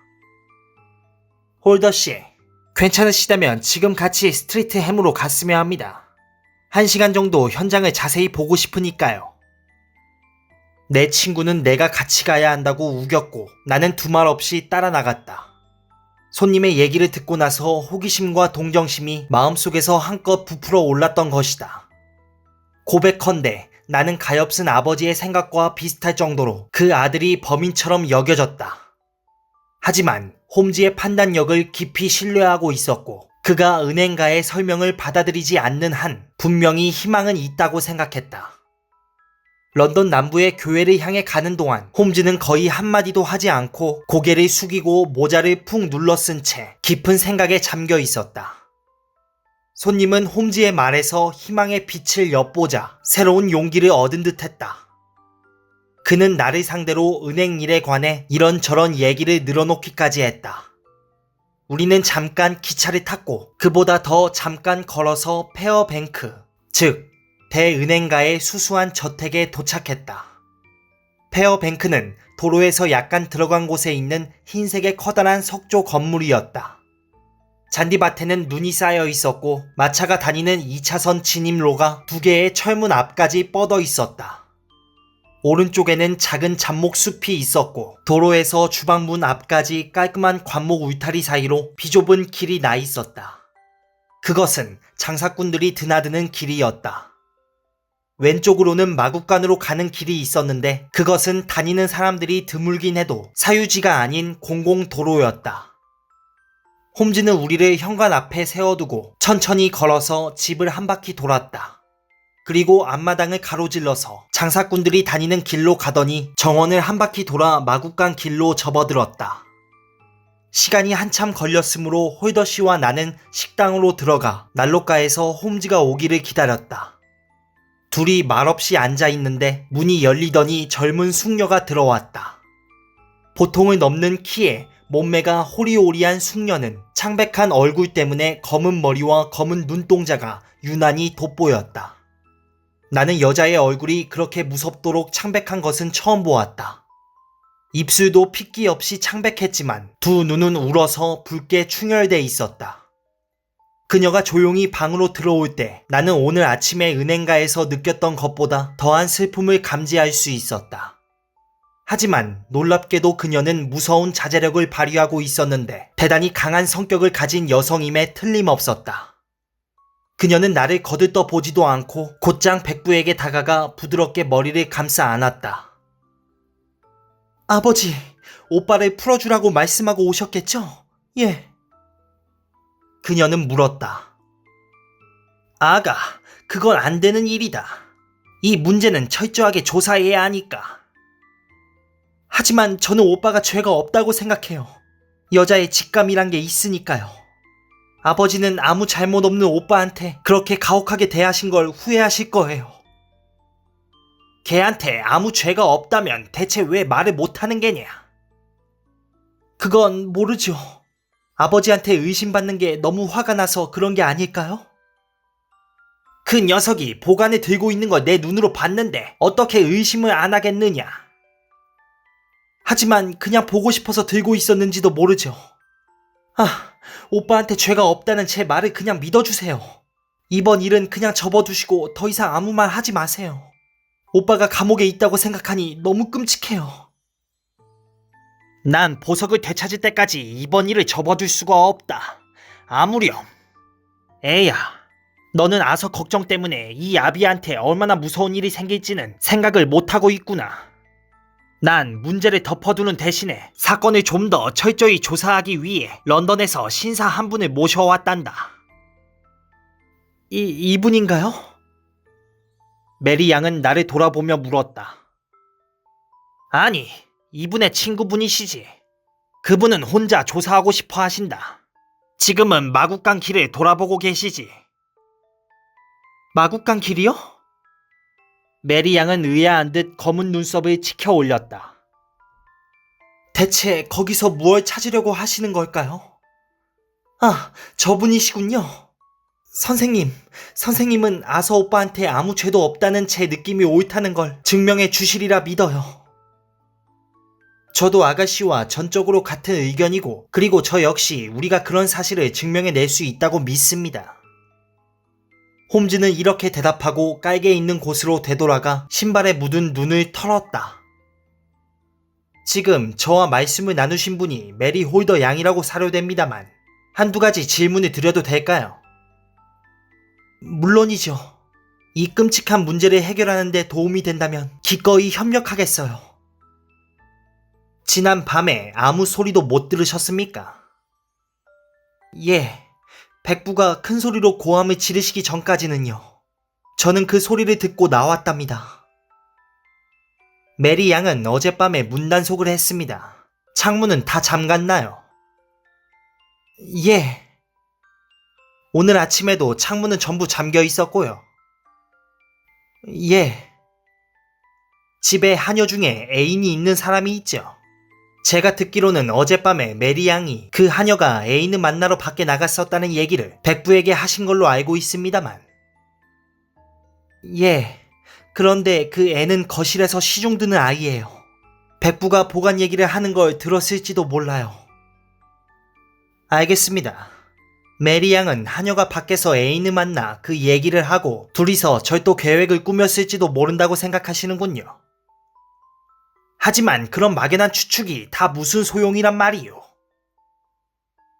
홀더씨, 괜찮으시다면 지금 같이 스트리트 햄으로 갔으면 합니다. 1시간 정도 현장을 자세히 보고 싶으니까요. 내 친구는 내가 같이 가야 한다고 우겼고 나는 두말 없이 따라 나갔다. 손님의 얘기를 듣고 나서 호기심과 동정심이 마음속에서 한껏 부풀어 올랐던 것이다. 고백컨대 나는 가엾은 아버지의 생각과 비슷할 정도로 그 아들이 범인처럼 여겨졌다. 하지만 홈즈의 판단력을 깊이 신뢰하고 있었고 그가 은행가의 설명을 받아들이지 않는 한 분명히 희망은 있다고 생각했다. 런던 남부의 교회를 향해 가는 동안 홈즈는 거의 한마디도 하지 않고 고개를 숙이고 모자를 푹 눌러 쓴 채 깊은 생각에 잠겨 있었다. 손님은 홈즈의 말에서 희망의 빛을 엿보자 새로운 용기를 얻은 듯했다. 그는 나를 상대로 은행 일에 관해 이런저런 얘기를 늘어놓기까지 했다. 우리는 잠깐 기차를 탔고 그보다 더 잠깐 걸어서 페어뱅크, 즉 대은행가의 수수한 저택에 도착했다. 페어뱅크는 도로에서 약간 들어간 곳에 있는 흰색의 커다란 석조 건물이었다. 잔디밭에는 눈이 쌓여 있었고 마차가 다니는 2차선 진입로가 2개의 철문 앞까지 뻗어 있었다. 오른쪽에는 작은 잡목숲이 있었고 도로에서 주방문 앞까지 깔끔한 관목 울타리 사이로 비좁은 길이 나 있었다. 그것은 장사꾼들이 드나드는 길이었다. 왼쪽으로는 마구간으로 가는 길이 있었는데 그것은 다니는 사람들이 드물긴 해도 사유지가 아닌 공공도로였다. 홈즈는 우리를 현관 앞에 세워두고 천천히 걸어서 집을 한 바퀴 돌았다. 그리고 앞마당을 가로질러서 장사꾼들이 다니는 길로 가더니 정원을 한 바퀴 돌아 마구간 길로 접어들었다. 시간이 한참 걸렸으므로 홀더 씨와 나는 식당으로 들어가 난로가에서 홈즈가 오기를 기다렸다. 둘이 말없이 앉아있는데 문이 열리더니 젊은 숙녀가 들어왔다. 보통을 넘는 키에 몸매가 호리호리한 숙녀는 창백한 얼굴 때문에 검은 머리와 검은 눈동자가 유난히 돋보였다. 나는 여자의 얼굴이 그렇게 무섭도록 창백한 것은 처음 보았다. 입술도 핏기 없이 창백했지만 두 눈은 울어서 붉게 충혈돼 있었다. 그녀가 조용히 방으로 들어올 때 나는 오늘 아침에 은행가에서 느꼈던 것보다 더한 슬픔을 감지할 수 있었다. 하지만 놀랍게도 그녀는 무서운 자제력을 발휘하고 있었는데 대단히 강한 성격을 가진 여성임에 틀림없었다. 그녀는 나를 거들떠 보지도 않고 곧장 백부에게 다가가 부드럽게 머리를 감싸 안았다. 아버지, 오빠를 풀어주라고 말씀하고 오셨겠죠? 예. 그녀는 물었다. 아가, 그건 안 되는 일이다. 이 문제는 철저하게 조사해야 하니까. 하지만 저는 오빠가 죄가 없다고 생각해요. 여자의 직감이란 게 있으니까요. 아버지는 아무 잘못 없는 오빠한테 그렇게 가혹하게 대하신 걸 후회하실 거예요. 걔한테 아무 죄가 없다면 대체 왜 말을 못하는 게냐? 그건 모르죠. 아버지한테 의심받는 게 너무 화가 나서 그런 게 아닐까요? 그 녀석이 보관에 들고 있는 걸 내 눈으로 봤는데 어떻게 의심을 안 하겠느냐? 하지만 그냥 보고 싶어서 들고 있었는지도 모르죠. 오빠한테 죄가 없다는 제 말을 그냥 믿어주세요. 이번 일은 그냥 접어두시고 더 이상 아무 말 하지 마세요. 오빠가 감옥에 있다고 생각하니 너무 끔찍해요. 난 보석을 되찾을 때까지 이번 일을 접어둘 수가 없다. 아무렴. 애야, 너는 아서 걱정 때문에 이 아비한테 얼마나 무서운 일이 생길지는 생각을 못하고 있구나. 난 문제를 덮어두는 대신에 사건을 좀 더 철저히 조사하기 위해 런던에서 신사 한 분을 모셔왔단다. 이분인가요? 메리 양은 나를 돌아보며 물었다. 아니, 이분의 친구분이시지. 그분은 혼자 조사하고 싶어 하신다. 지금은 마국간 길을 돌아보고 계시지. 마국간 길이요? 메리 양은 의아한 듯 검은 눈썹을 치켜 올렸다. 대체 거기서 무엇을 찾으려고 하시는 걸까요? 저분이시군요. 선생님은 아서 오빠한테 아무 죄도 없다는 제 느낌이 옳다는 걸 증명해 주시리라 믿어요. 저도 아가씨와 전적으로 같은 의견이고, 그리고 저 역시 우리가 그런 사실을 증명해 낼 수 있다고 믿습니다. 홈즈는 이렇게 대답하고 깔개 있는 곳으로 되돌아가 신발에 묻은 눈을 털었다. 지금 저와 말씀을 나누신 분이 메리 홀더 양이라고 사료됩니다만 한두 가지 질문을 드려도 될까요? 물론이죠. 이 끔찍한 문제를 해결하는 데 도움이 된다면 기꺼이 협력하겠어요. 지난 밤에 아무 소리도 못 들으셨습니까? 예. 백부가 큰 소리로 고함을 지르시기 전까지는요. 저는 그 소리를 듣고 나왔답니다. 메리 양은 어젯밤에 문단속을 했습니다. 창문은 다 잠갔나요? 예. 오늘 아침에도 창문은 전부 잠겨 있었고요. 예. 집에 하녀 중에 애인이 있는 사람이 있죠. 제가 듣기로는 어젯밤에 메리 양이 그 하녀가 애인을 만나러 밖에 나갔었다는 얘기를 백부에게 하신 걸로 알고 있습니다만. 예, 그런데 그 애는 거실에서 시중 드는 아이예요. 백부가 보관 얘기를 하는 걸 들었을지도 몰라요. 알겠습니다. 메리 양은 하녀가 밖에서 애인을 만나 그 얘기를 하고 둘이서 절도 계획을 꾸몄을지도 모른다고 생각하시는군요. 하지만 그런 막연한 추측이 다 무슨 소용이란 말이요.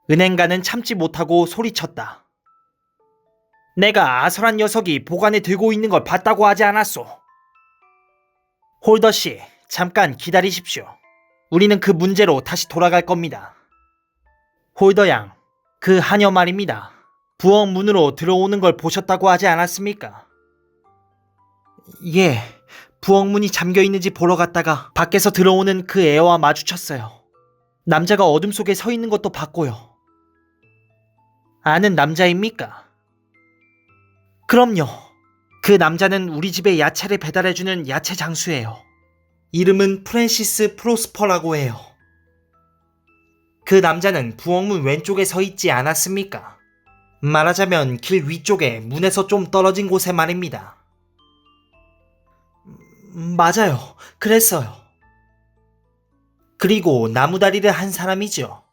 은행가는 참지 못하고 소리쳤다. 내가 아설한 녀석이 보관에 들고 있는 걸 봤다고 하지 않았소. 홀더씨, 잠깐 기다리십시오. 우리는 그 문제로 다시 돌아갈 겁니다. 홀더 양, 그 하녀 말입니다. 부엌 문으로 들어오는 걸 보셨다고 하지 않았습니까? 예. 부엌 문이 잠겨 있는지 보러 갔다가 밖에서 들어오는 그 애와 마주쳤어요. 남자가 어둠 속에 서 있는 것도 봤고요. 아는 남자입니까? 그럼요. 그 남자는 우리 집에 야채를 배달해주는 야채 장수예요. 이름은 프랜시스 프로스퍼라고 해요. 그 남자는 부엌문 왼쪽에 서 있지 않았습니까? 말하자면 길 위쪽에 문에서 좀 떨어진 곳에 말입니다. 맞아요. 그랬어요. 그리고 나무다리를 한 사람이죠.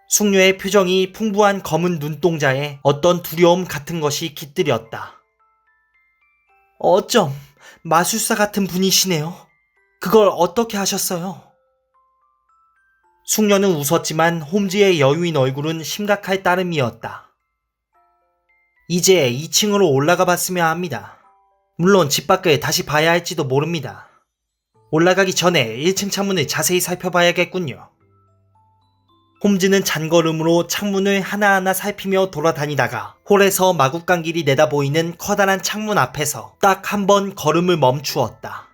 숙녀의 표정이 풍부한 검은 눈동자에 어떤 두려움 같은 것이 깃들였다. 어쩜 마술사 같은 분이시네요. 그걸 어떻게 하셨어요? 숙녀는 웃었지만 홈즈의 여유인 얼굴은 심각할 따름이었다. 이제 2층으로 올라가 봤으면 합니다. 물론 집 밖을 다시 봐야 할지도 모릅니다. 올라가기 전에 1층 창문을 자세히 살펴봐야겠군요. 홈즈는 잔걸음으로 창문을 하나하나 살피며 돌아다니다가 홀에서 마구간 길이 내다보이는 커다란 창문 앞에서 딱 한 번 걸음을 멈추었다.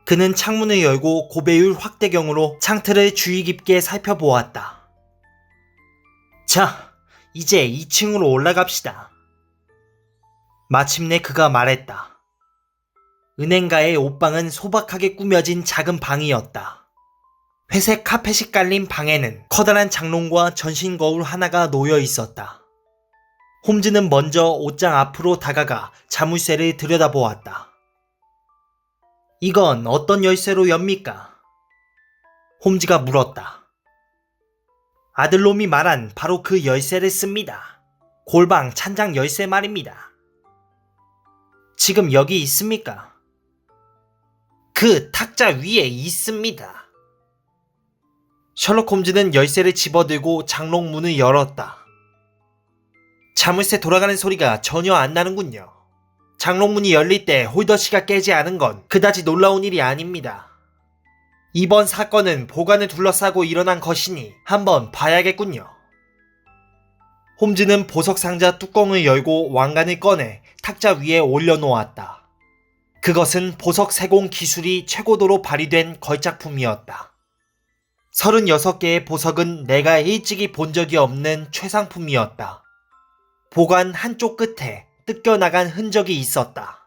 그는 창문을 열고 고배율 확대경으로 창틀을 주의 깊게 살펴보았다. 자, 이제 2층으로 올라갑시다. 마침내 그가 말했다. 은행가의 옷방은 소박하게 꾸며진 작은 방이었다. 회색 카펫이 깔린 방에는 커다란 장롱과 전신 거울 하나가 놓여 있었다. 홈즈는 먼저 옷장 앞으로 다가가 자물쇠를 들여다보았다. 이건 어떤 열쇠로 엽니까? 홈즈가 물었다. 아들놈이 말한 바로 그 열쇠를 씁니다. 골방 찬장 열쇠 말입니다. 지금 여기 있습니까? 그 탁자 위에 있습니다. 셜록 홈즈는 열쇠를 집어들고 장롱 문을 열었다. 자물쇠 돌아가는 소리가 전혀 안 나는군요. 장롱 문이 열릴 때 홀더씨가 깨지 않은 건 그다지 놀라운 일이 아닙니다. 이번 사건은 보관을 둘러싸고 일어난 것이니 한번 봐야겠군요. 홈즈는 보석 상자 뚜껑을 열고 왕관을 꺼내 탁자 위에 올려놓았다. 그것은 보석 세공 기술이 최고도로 발휘된 걸작품이었다. 36개의 보석은 내가 일찍이 본 적이 없는 최상품이었다. 보관 한쪽 끝에 뜯겨나간 흔적이 있었다.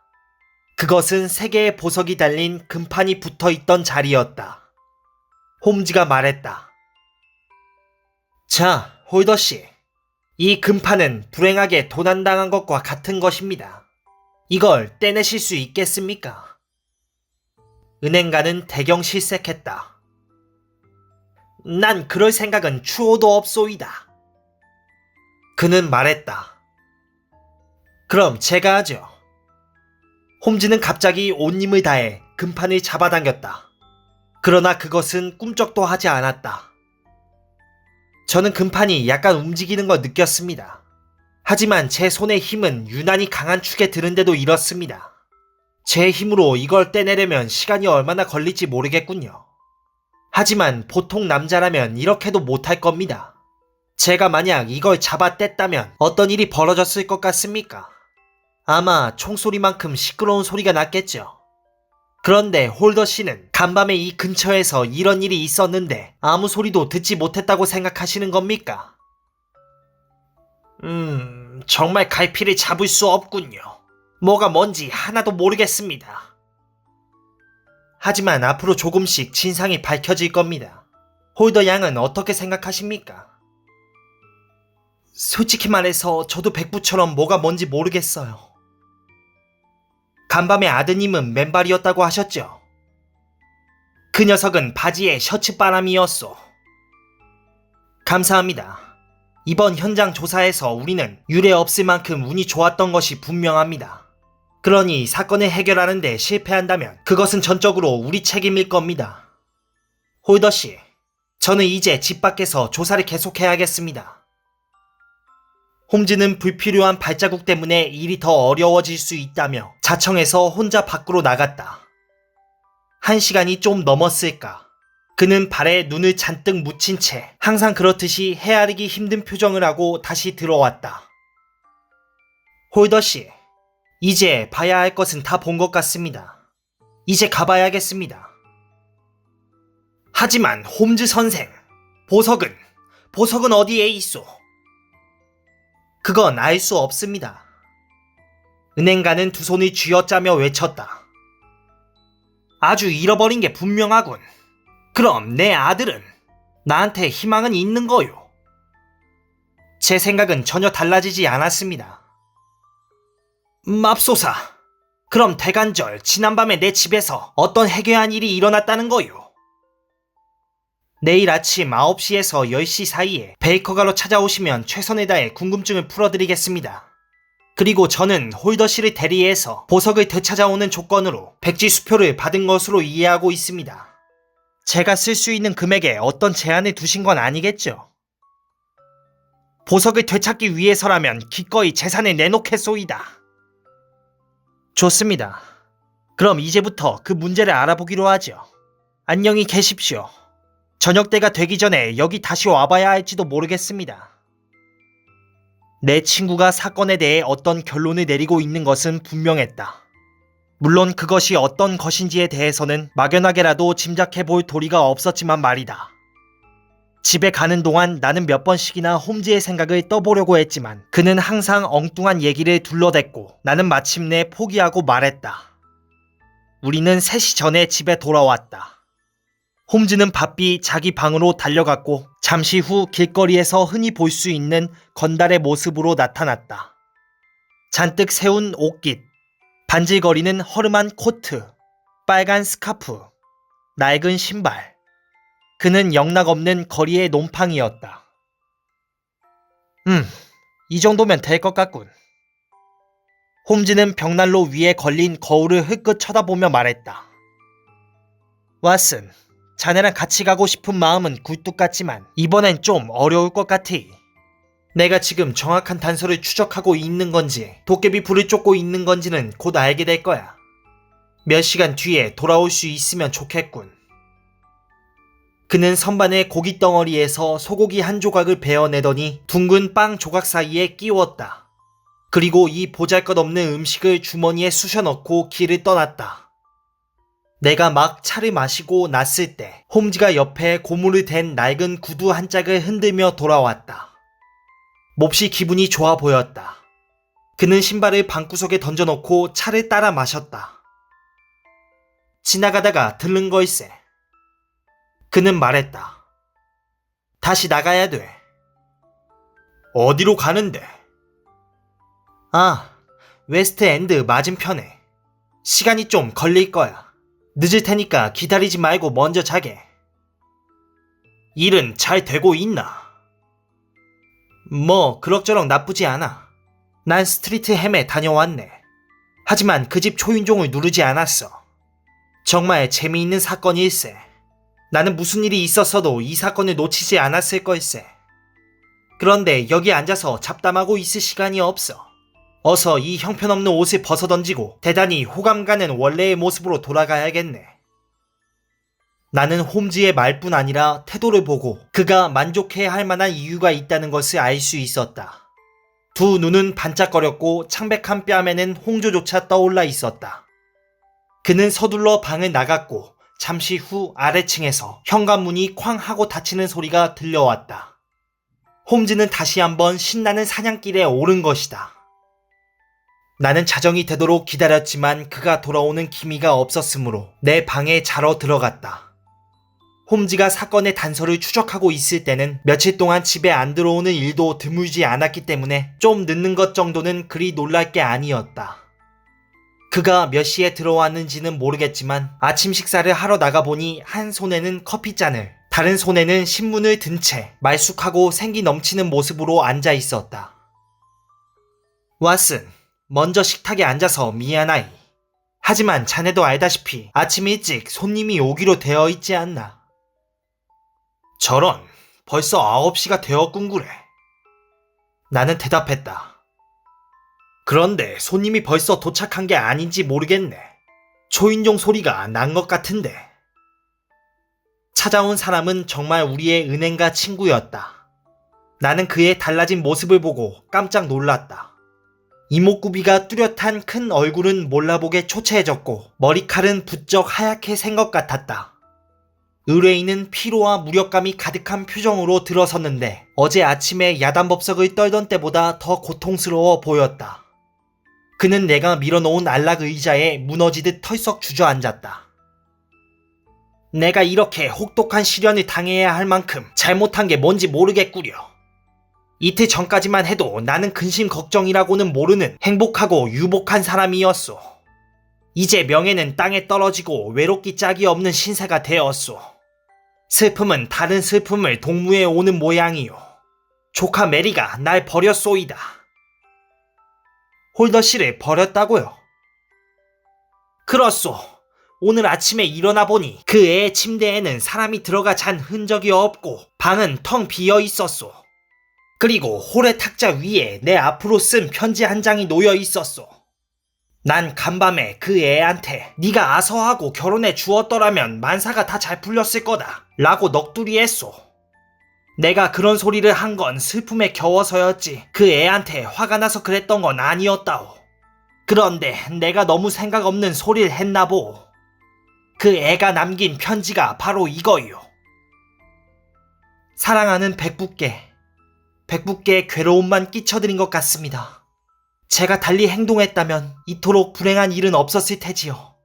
그것은 3개의 보석이 달린 금판이 붙어있던 자리였다. 홈즈가 말했다. 자, 홀더씨. 이 금판은 불행하게 도난당한 것과 같은 것입니다. 이걸 떼내실 수 있겠습니까? 은행가는 대경실색했다. 난 그럴 생각은 추호도 없소이다. 그는 말했다. 그럼 제가 하죠. 홈즈는 갑자기 온 힘을 다해 금판을 잡아당겼다. 그러나 그것은 꿈쩍도 하지 않았다. 저는 금판이 약간 움직이는 걸 느꼈습니다. 하지만 제 손의 힘은 유난히 강한 축에 드는데도 이렇습니다. 제 힘으로 이걸 떼내려면 시간이 얼마나 걸릴지 모르겠군요. 하지만 보통 남자라면 이렇게도 못할 겁니다. 제가 만약 이걸 잡아 뗐다면 어떤 일이 벌어졌을 것 같습니까? 아마 총소리만큼 시끄러운 소리가 났겠죠. 그런데 홀더 씨는 간밤에 이 근처에서 이런 일이 있었는데 아무 소리도 듣지 못했다고 생각하시는 겁니까? 정말 갈피를 잡을 수 없군요. 뭐가 뭔지 하나도 모르겠습니다. 하지만 앞으로 조금씩 진상이 밝혀질 겁니다. 홀더 양은 어떻게 생각하십니까? 솔직히 말해서 저도 백부처럼 뭐가 뭔지 모르겠어요. 간밤에 아드님은 맨발이었다고 하셨죠? 그 녀석은 바지에 셔츠바람이었소. 감사합니다. 이번 현장 조사에서 우리는 유례 없을 만큼 운이 좋았던 것이 분명합니다. 그러니 사건을 해결하는 데 실패한다면 그것은 전적으로 우리 책임일 겁니다. 홀더씨, 저는 이제 집 밖에서 조사를 계속해야겠습니다. 홈즈는 불필요한 발자국 때문에 일이 더 어려워질 수 있다며 자청해서 혼자 밖으로 나갔다. 1시간이 좀 넘었을까. 그는 발에 눈을 잔뜩 묻힌 채 항상 그렇듯이 헤아리기 힘든 표정을 하고 다시 들어왔다. 홀더씨, 이제 봐야 할 것은 다 본 것 같습니다. 이제 가봐야겠습니다. 하지만 홈즈 선생, 보석은 어디에 있소? 그건 알 수 없습니다. 은행가는 두 손을 쥐어짜며 외쳤다. 아주 잃어버린 게 분명하군. 그럼 내 아들은? 나한테 희망은 있는 거요. 제 생각은 전혀 달라지지 않았습니다. 맙소사. 그럼 대간절 지난밤에 내 집에서 어떤 해괴한 일이 일어났다는 거요. 내일 아침 9시에서 10시 사이에 베이커가로 찾아오시면 최선을 다해 궁금증을 풀어드리겠습니다. 그리고 저는 홀더 씨를 대리해서 보석을 되찾아오는 조건으로 백지 수표를 받은 것으로 이해하고 있습니다. 제가 쓸 수 있는 금액에 어떤 제한을 두신 건 아니겠죠? 보석을 되찾기 위해서라면 기꺼이 재산을 내놓겠소이다. 좋습니다. 그럼 이제부터 그 문제를 알아보기로 하죠. 안녕히 계십시오. 저녁때가 되기 전에 여기 다시 와봐야 할지도 모르겠습니다. 내 친구가 사건에 대해 어떤 결론을 내리고 있는 것은 분명했다. 물론 그것이 어떤 것인지에 대해서는 막연하게라도 짐작해볼 도리가 없었지만 말이다. 집에 가는 동안 나는 몇 번씩이나 홈즈의 생각을 떠보려고 했지만 그는 항상 엉뚱한 얘기를 둘러댔고 나는 마침내 포기하고 말했다. 우리는 3시 전에 집에 돌아왔다. 홈즈는 바삐 자기 방으로 달려갔고 잠시 후 길거리에서 흔히 볼 수 있는 건달의 모습으로 나타났다. 잔뜩 세운 옷깃, 반질거리는 허름한 코트, 빨간 스카프, 낡은 신발. 그는 영락없는 거리의 놈팡이였다. 이 정도면 될 것 같군. 홈즈는 벽난로 위에 걸린 거울을 흘끗 쳐다보며 말했다. 왓슨, 자네랑 같이 가고 싶은 마음은 굴뚝 같지만 이번엔 좀 어려울 것 같으. 내가 지금 정확한 단서를 추적하고 있는 건지 도깨비 불을 쫓고 있는 건지는 곧 알게 될 거야. 몇 시간 뒤에 돌아올 수 있으면 좋겠군. 그는 선반의 고기 덩어리에서 소고기 한 조각을 베어내더니 둥근 빵 조각 사이에 끼웠다. 그리고 이 보잘것없는 음식을 주머니에 쑤셔넣고 길을 떠났다. 내가 막 차를 마시고 났을 때 홈즈가 옆에 고무를 댄 낡은 구두 한 짝을 흔들며 돌아왔다. 몹시 기분이 좋아 보였다. 그는 신발을 방구석에 던져놓고 차를 따라 마셨다. 지나가다가 들른 걸세. 그는 말했다. 다시 나가야 돼. 어디로 가는데? 아, 웨스트 엔드 맞은편에. 시간이 좀 걸릴 거야. 늦을 테니까 기다리지 말고 먼저 자게. 일은 잘 되고 있나? 뭐 그럭저럭 나쁘지 않아. 난 스트리트 햄에 다녀왔네. 하지만 그 집 초인종을 누르지 않았어. 정말 재미있는 사건일세. 나는 무슨 일이 있었어도 이 사건을 놓치지 않았을 걸세. 그런데 여기 앉아서 잡담하고 있을 시간이 없어. 어서 이 형편없는 옷을 벗어던지고 대단히 호감 가는 원래의 모습으로 돌아가야겠네. 나는 홈즈의 말뿐 아니라 태도를 보고 그가 만족해야 할 만한 이유가 있다는 것을 알 수 있었다. 두 눈은 반짝거렸고 창백한 뺨에는 홍조조차 떠올라 있었다. 그는 서둘러 방을 나갔고 잠시 후 아래층에서 현관문이 쾅 하고 닫히는 소리가 들려왔다. 홈즈는 다시 한번 신나는 사냥길에 오른 것이다. 나는 자정이 되도록 기다렸지만 그가 돌아오는 기미가 없었으므로 내 방에 자러 들어갔다. 홈즈가 사건의 단서를 추적하고 있을 때는 며칠 동안 집에 안 들어오는 일도 드물지 않았기 때문에 좀 늦는 것 정도는 그리 놀랄 게 아니었다. 그가 몇 시에 들어왔는지는 모르겠지만 아침 식사를 하러 나가보니 한 손에는 커피잔을, 다른 손에는 신문을 든 채 말쑥하고 생기 넘치는 모습으로 앉아 있었다. 왓슨, 먼저 식탁에 앉아서 미안하이. 하지만 자네도 알다시피 아침 일찍 손님이 오기로 되어 있지 않나. 저런, 벌써 9시가 되었군 그래. 나는 대답했다. 그런데 손님이 벌써 도착한 게 아닌지 모르겠네. 초인종 소리가 난 것 같은데. 찾아온 사람은 정말 우리의 은행가 친구였다. 나는 그의 달라진 모습을 보고 깜짝 놀랐다. 이목구비가 뚜렷한 큰 얼굴은 몰라보게 초췌해졌고 머리칼은 부쩍 하얗게 센 것 같았다. 의뢰인은 피로와 무력감이 가득한 표정으로 들어섰는데 어제 아침에 야단법석을 떨던 때보다 더 고통스러워 보였다. 그는 내가 밀어놓은 안락 의자에 무너지듯 털썩 주저앉았다. 내가 이렇게 혹독한 시련을 당해야 할 만큼 잘못한 게 뭔지 모르겠구려. 이틀 전까지만 해도 나는 근심 걱정이라고는 모르는 행복하고 유복한 사람이었소. 이제 명예는 땅에 떨어지고 외롭기 짝이 없는 신세가 되었소. 슬픔은 다른 슬픔을 동무해 오는 모양이요. 조카 메리가 날 버렸소이다. 홀더 씨를 버렸다고요? 그렇소. 오늘 아침에 일어나 보니 그 애 침대에는 사람이 들어가 잔 흔적이 없고 방은 텅 비어 있었소. 그리고 홀의 탁자 위에 내 앞으로 쓴 편지 한 장이 놓여 있었소. 난 간밤에 그 애한테 네가 아서하고 결혼해 주었더라면 만사가 다 잘 풀렸을 거다 라고 넋두리 했소. 내가 그런 소리를 한 건 슬픔에 겨워서였지 그 애한테 화가 나서 그랬던 건 아니었다오. 그런데 내가 너무 생각 없는 소리를 했나보. 그 애가 남긴 편지가 바로 이거요. 사랑하는 백부께, 백부께 괴로움만 끼쳐드린 것 같습니다. 제가 달리 행동했다면 이토록 불행한 일은 없었을 테지요.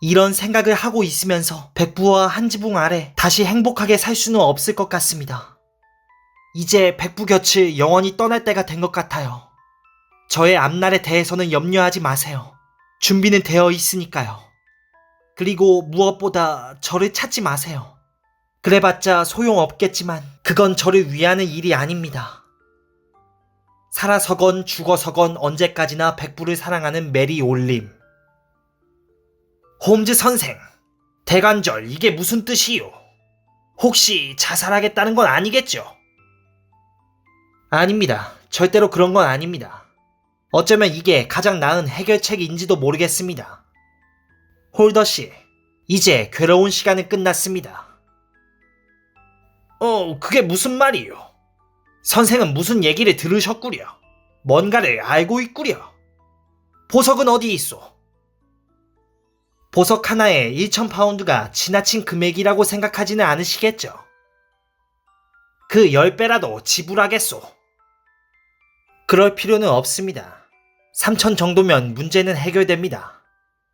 이런 생각을 하고 있으면서 백부와 한 지붕 아래 다시 행복하게 살 수는 없을 것 같습니다. 이제 백부 곁을 영원히 떠날 때가 된 것 같아요. 저의 앞날에 대해서는 염려하지 마세요. 준비는 되어 있으니까요. 그리고 무엇보다 저를 찾지 마세요. 그래봤자 소용없겠지만 그건 저를 위하는 일이 아닙니다. 살아서건 죽어서건 언제까지나 백부를 사랑하는 메리 올림. 홈즈 선생, 대관절 이게 무슨 뜻이요? 혹시 자살하겠다는 건 아니겠죠? 아닙니다. 절대로 그런 건 아닙니다. 어쩌면 이게 가장 나은 해결책인지도 모르겠습니다. 홀더씨, 이제 괴로운 시간은 끝났습니다. 그게 무슨 말이요? 선생은 무슨 얘기를 들으셨구려? 뭔가를 알고 있구려? 보석은 어디 있소? 보석 하나에 1,000파운드가 지나친 금액이라고 생각하지는 않으시겠죠? 그 10배라도 지불하겠소. 그럴 필요는 없습니다. 3,000 정도면 문제는 해결됩니다.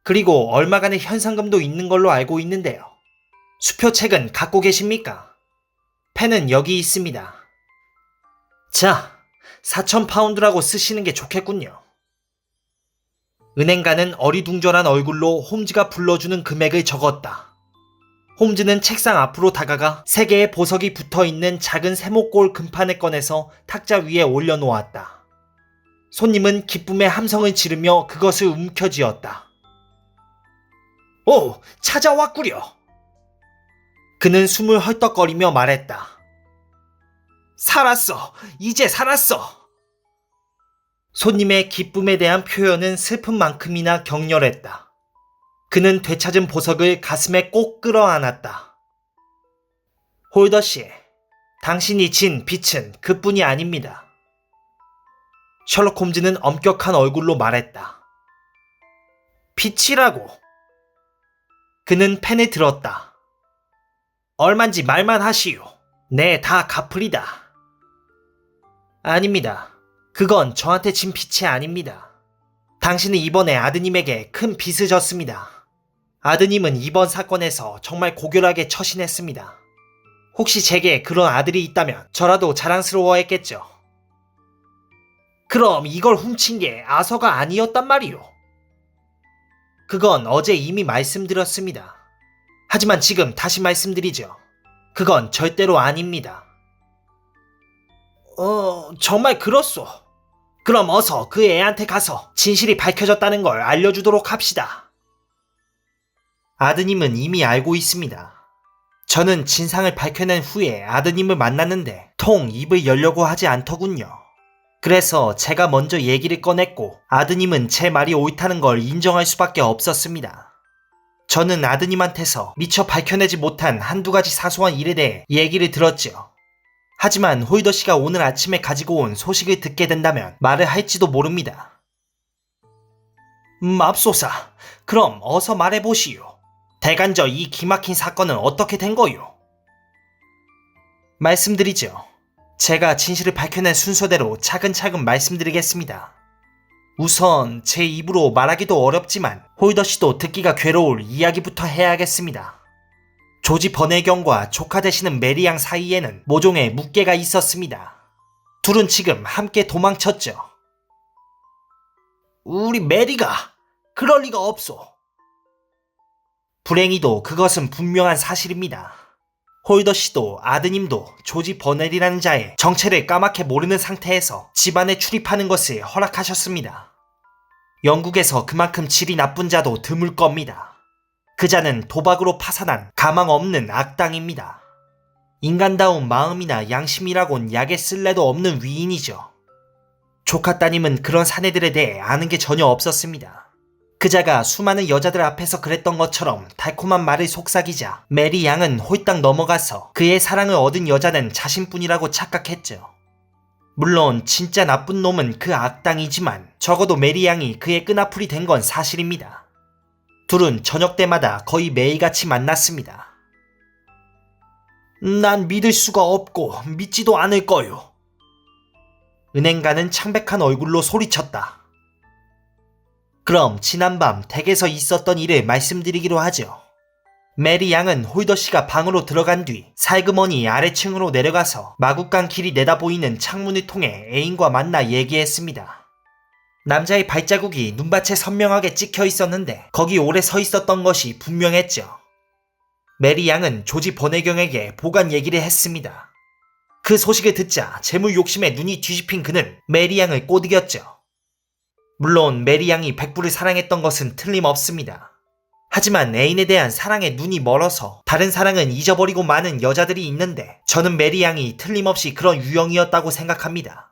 그리고 얼마간의 현상금도 있는 걸로 알고 있는데요. 수표책은 갖고 계십니까? 펜은 여기 있습니다. 자, 4,000파운드라고 쓰시는 게 좋겠군요. 은행가는 어리둥절한 얼굴로 홈즈가 불러주는 금액을 적었다. 홈즈는 책상 앞으로 다가가 3개의 보석이 붙어있는 작은 세모꼴 금판을 꺼내서 탁자 위에 올려놓았다. 손님은 기쁨의 함성을 지르며 그것을 움켜쥐었다. 오, 찾아왔구려. 그는 숨을 헐떡거리며 말했다. 살았어! 이제 살았어! 손님의 기쁨에 대한 표현은 슬픈 만큼이나 격렬했다. 그는 되찾은 보석을 가슴에 꼭 끌어안았다. 홀더씨, 당신이 진 빚은 그뿐이 아닙니다. 셜록 홈즈는 엄격한 얼굴로 말했다. 빚이라고? 그는 펜을 들었다. 얼만지 말만 하시오. 네, 다 갚으리다. 아닙니다. 그건 저한테 진 빚이 아닙니다. 당신은 이번에 아드님에게 큰 빚을 졌습니다. 아드님은 이번 사건에서 정말 고결하게 처신했습니다. 혹시 제게 그런 아들이 있다면 저라도 자랑스러워했겠죠. 그럼 이걸 훔친 게 아서가 아니었단 말이오. 그건 어제 이미 말씀드렸습니다. 하지만 지금 다시 말씀드리죠. 그건 절대로 아닙니다. 정말 그렇소. 그럼 어서 그 애한테 가서 진실이 밝혀졌다는 걸 알려주도록 합시다. 아드님은 이미 알고 있습니다. 저는 진상을 밝혀낸 후에 아드님을 만났는데 통 입을 열려고 하지 않더군요. 그래서 제가 먼저 얘기를 꺼냈고 아드님은 제 말이 옳다는 걸 인정할 수밖에 없었습니다. 저는 아드님한테서 미처 밝혀내지 못한 한두 가지 사소한 일에 대해 얘기를 들었지요. 하지만 홀더씨가 오늘 아침에 가지고 온 소식을 듣게 된다면 말을 할지도 모릅니다. 맙소사, 그럼 어서 말해보시오. 대간절 이 기막힌 사건은 어떻게 된 거요? 말씀드리죠. 제가 진실을 밝혀낸 순서대로 차근차근 말씀드리겠습니다. 우선 제 입으로 말하기도 어렵지만 홀더씨도 듣기가 괴로울 이야기부터 해야겠습니다. 조지 버네경과 조카 되시는 메리 양 사이에는 모종의 묵계가 있었습니다. 둘은 지금 함께 도망쳤죠. 우리 메리가 그럴 리가 없소. 불행히도 그것은 분명한 사실입니다. 홀더씨도 아드님도 조지 버넬이라는 자의 정체를 까맣게 모르는 상태에서 집안에 출입하는 것을 허락하셨습니다. 영국에서 그만큼 질이 나쁜 자도 드물 겁니다. 그 자는 도박으로 파산한 가망 없는 악당입니다. 인간다운 마음이나 양심이라곤 약에 쓸래도 없는 위인이죠. 조카 따님은 그런 사내들에 대해 아는 게 전혀 없었습니다. 그자가 수많은 여자들 앞에서 그랬던 것처럼 달콤한 말을 속삭이자 메리 양은 홀딱 넘어가서 그의 사랑을 얻은 여자는 자신뿐이라고 착각했죠. 물론 진짜 나쁜 놈은 그 악당이지만 적어도 메리 양이 그의 끈앞풀이 된 건 사실입니다. 둘은 저녁 때마다 거의 매일같이 만났습니다. 난 믿을 수가 없고 믿지도 않을 거요. 은행가는 창백한 얼굴로 소리쳤다. 그럼 지난밤 댁에서 있었던 일을 말씀드리기로 하죠. 메리 양은 홀더 씨가 방으로 들어간 뒤 살그머니 아래층으로 내려가서 마구간 길이 내다보이는 창문을 통해 애인과 만나 얘기했습니다. 남자의 발자국이 눈밭에 선명하게 찍혀 있었는데 거기 오래 서 있었던 것이 분명했죠. 메리 양은 조지 버네경에게 보관 얘기를 했습니다. 그 소식을 듣자 재물 욕심에 눈이 뒤집힌 그는 메리 양을 꼬드겼죠. 물론 메리 양이 백부를 사랑했던 것은 틀림없습니다. 하지만 애인에 대한 사랑에 눈이 멀어서 다른 사랑은 잊어버리고 마는 여자들이 있는데 저는 메리 양이 틀림없이 그런 유형이었다고 생각합니다.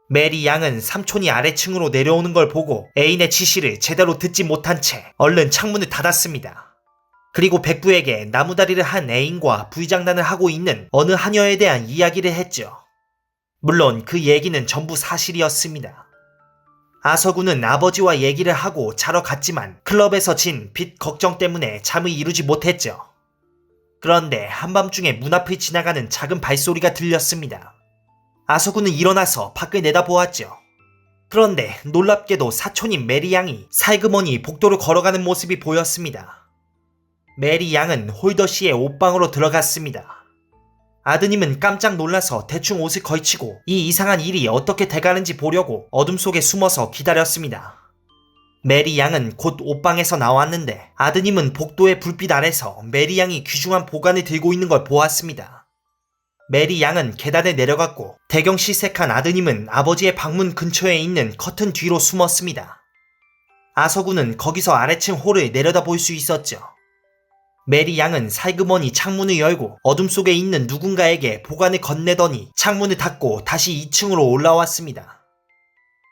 메리 양은 삼촌이 아래층으로 내려오는 걸 보고 애인의 지시를 제대로 듣지 못한 채 얼른 창문을 닫았습니다. 그리고 백부에게 나무다리를 한 애인과 불장난을 하고 있는 어느 하녀에 대한 이야기를 했죠. 물론 그 얘기는 전부 사실이었습니다. 아서구는 아버지와 얘기를 하고 자러 갔지만 클럽에서 진 빚 걱정 때문에 잠을 이루지 못했죠. 그런데 한밤중에 문 앞을 지나가는 작은 발소리가 들렸습니다. 아서구는 일어나서 밖을 내다보았죠. 그런데 놀랍게도 사촌인 메리 양이 살그머니 복도를 걸어가는 모습이 보였습니다. 메리 양은 홀더 씨의 옷방으로 들어갔습니다. 아드님은 깜짝 놀라서 대충 옷을 걸치고 이 이상한 일이 어떻게 돼가는지 보려고 어둠 속에 숨어서 기다렸습니다. 메리 양은 곧 옷방에서 나왔는데 아드님은 복도의 불빛 아래서 메리 양이 귀중한 보관을 들고 있는 걸 보았습니다. 메리 양은 계단에 내려갔고 대경실색한 아드님은 아버지의 방문 근처에 있는 커튼 뒤로 숨었습니다. 아서구는 거기서 아래층 홀을 내려다볼 수 있었죠. 메리 양은 살그머니 창문을 열고 어둠 속에 있는 누군가에게 보관을 건네더니 창문을 닫고 다시 2층으로 올라왔습니다.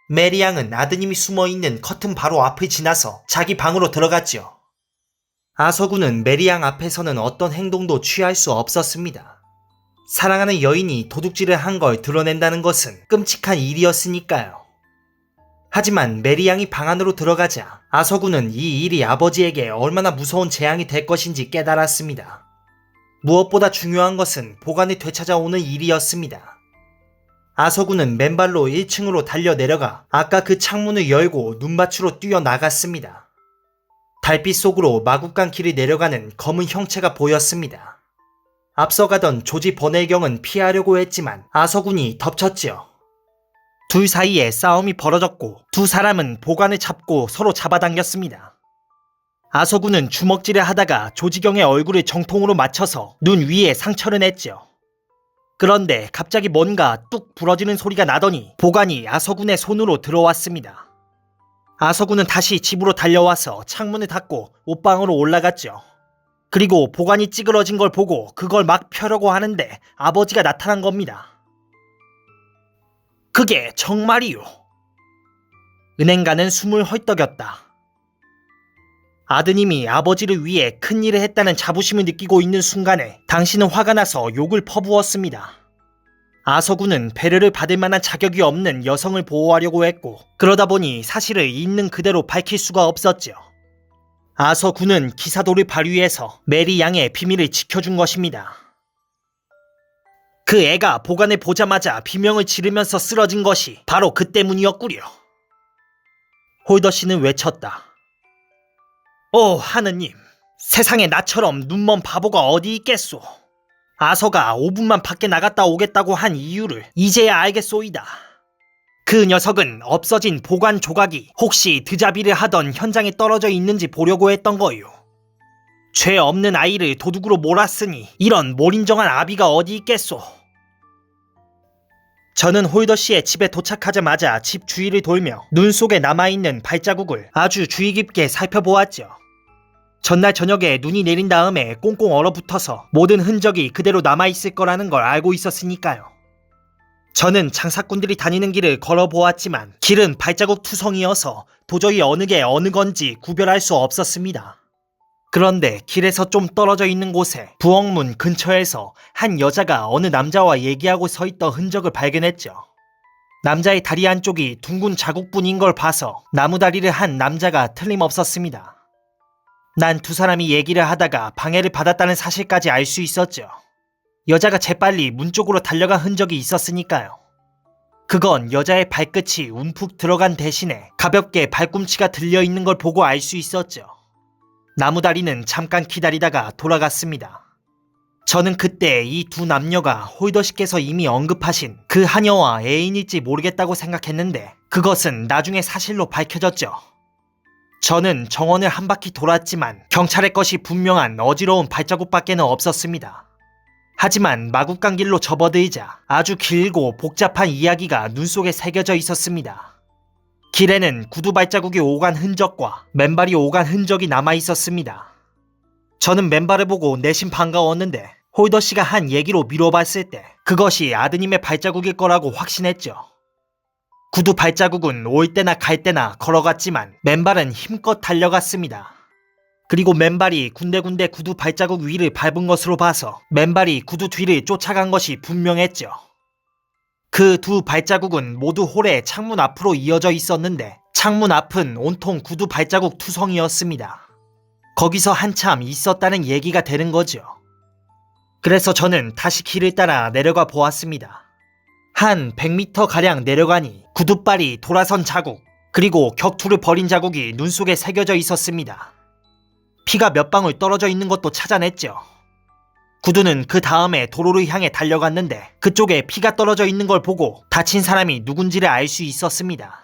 메리 양은 아드님이 숨어있는 커튼 바로 앞을 지나서 자기 방으로 들어갔죠. 아서구는 메리 양 앞에서는 어떤 행동도 취할 수 없었습니다. 사랑하는 여인이 도둑질을 한 걸 드러낸다는 것은 끔찍한 일이었으니까요. 하지만 메리 양이 방 안으로 들어가자 아서구는 이 일이 아버지에게 얼마나 무서운 재앙이 될 것인지 깨달았습니다. 무엇보다 중요한 것은 보관을 되찾아오는 일이었습니다. 아서구는 맨발로 1층으로 달려 내려가 아까 그 창문을 열고 눈밭으로 뛰어나갔습니다. 달빛 속으로 마구간 길을 내려가는 검은 형체가 보였습니다. 앞서가던 조지 버넬경은 피하려고 했지만 아서군이 덮쳤지요. 둘 사이에 싸움이 벌어졌고 두 사람은 보관을 잡고 서로 잡아당겼습니다. 아서군은 주먹질을 하다가 조지경의 얼굴을 정통으로 맞춰서 눈 위에 상처를 냈죠. 그런데 갑자기 뭔가 뚝 부러지는 소리가 나더니 보관이 아서군의 손으로 들어왔습니다. 아서군은 다시 집으로 달려와서 창문을 닫고 옷방으로 올라갔죠. 그리고 보관이 찌그러진 걸 보고 그걸 막 펴려고 하는데 아버지가 나타난 겁니다. 그게 정말이요. 은행가는 숨을 헐떡였다. 아드님이 아버지를 위해 큰일을 했다는 자부심을 느끼고 있는 순간에 당신은 화가 나서 욕을 퍼부었습니다. 아서구는 배려를 받을 만한 자격이 없는 여성을 보호하려고 했고 그러다 보니 사실을 있는 그대로 밝힐 수가 없었죠. 아서구는 기사도를 발휘해서 메리 양의 비밀을 지켜준 것입니다. 그 애가 보관을 보자마자 비명을 지르면서 쓰러진 것이 바로 그 때문이었구려. 홀더 씨는 외쳤다. 오 하느님, 세상에 나처럼 눈먼 바보가 어디 있겠소. 아서가 5분만 밖에 나갔다 오겠다고 한 이유를 이제야 알겠소이다. 그 녀석은 없어진 보관 조각이 혹시 드자비를 하던 현장에 떨어져 있는지 보려고 했던 거요. 죄 없는 아이를 도둑으로 몰았으니 이런 몰인정한 아비가 어디 있겠소. 저는 홀더 씨의 집에 도착하자마자 집 주위를 돌며 눈 속에 남아있는 발자국을 아주 주의 깊게 살펴보았죠. 전날 저녁에 눈이 내린 다음에 꽁꽁 얼어붙어서 모든 흔적이 그대로 남아있을 거라는 걸 알고 있었으니까요. 저는 장사꾼들이 다니는 길을 걸어보았지만 길은 발자국 투성이어서 도저히 어느 게 어느 건지 구별할 수 없었습니다. 그런데 길에서 좀 떨어져 있는 곳에 부엌문 근처에서 한 여자가 어느 남자와 얘기하고 서 있던 흔적을 발견했죠. 남자의 다리 한쪽이 둥근 자국뿐인 걸 봐서 나무다리를 한 남자가 틀림없었습니다. 난 두 사람이 얘기를 하다가 방해를 받았다는 사실까지 알 수 있었죠. 여자가 재빨리 문 쪽으로 달려간 흔적이 있었으니까요. 그건 여자의 발끝이 움푹 들어간 대신에 가볍게 발꿈치가 들려있는 걸 보고 알 수 있었죠. 나무다리는 잠깐 기다리다가 돌아갔습니다. 저는 그때 이 두 남녀가 홀더 씨께서 이미 언급하신 그 하녀와 애인일지 모르겠다고 생각했는데 그것은 나중에 사실로 밝혀졌죠. 저는 정원을 한 바퀴 돌았지만 경찰의 것이 분명한 어지러운 발자국밖에는 없었습니다. 하지만 마구간 길로 접어들자 아주 길고 복잡한 이야기가 눈 속에 새겨져 있었습니다. 길에는 구두 발자국이 오간 흔적과 맨발이 오간 흔적이 남아 있었습니다. 저는 맨발을 보고 내심 반가웠는데 홀더 씨가 한 얘기로 미뤄봤을 때 그것이 아드님의 발자국일 거라고 확신했죠. 구두 발자국은 올 때나 갈 때나 걸어갔지만 맨발은 힘껏 달려갔습니다. 그리고 맨발이 군데군데 구두 발자국 위를 밟은 것으로 봐서 맨발이 구두 뒤를 쫓아간 것이 분명했죠. 그 두 발자국은 모두 홀의 창문 앞으로 이어져 있었는데 창문 앞은 온통 구두 발자국 투성이었습니다. 거기서 한참 있었다는 얘기가 되는 거죠. 그래서 저는 다시 길을 따라 내려가 보았습니다. 한 100m가량 내려가니 구두발이 돌아선 자국, 그리고 격투를 벌인 자국이 눈 속에 새겨져 있었습니다. 피가 몇 방울 떨어져 있는 것도 찾아냈죠. 구두는 그 다음에 도로를 향해 달려갔는데 그쪽에 피가 떨어져 있는 걸 보고 다친 사람이 누군지를 알 수 있었습니다.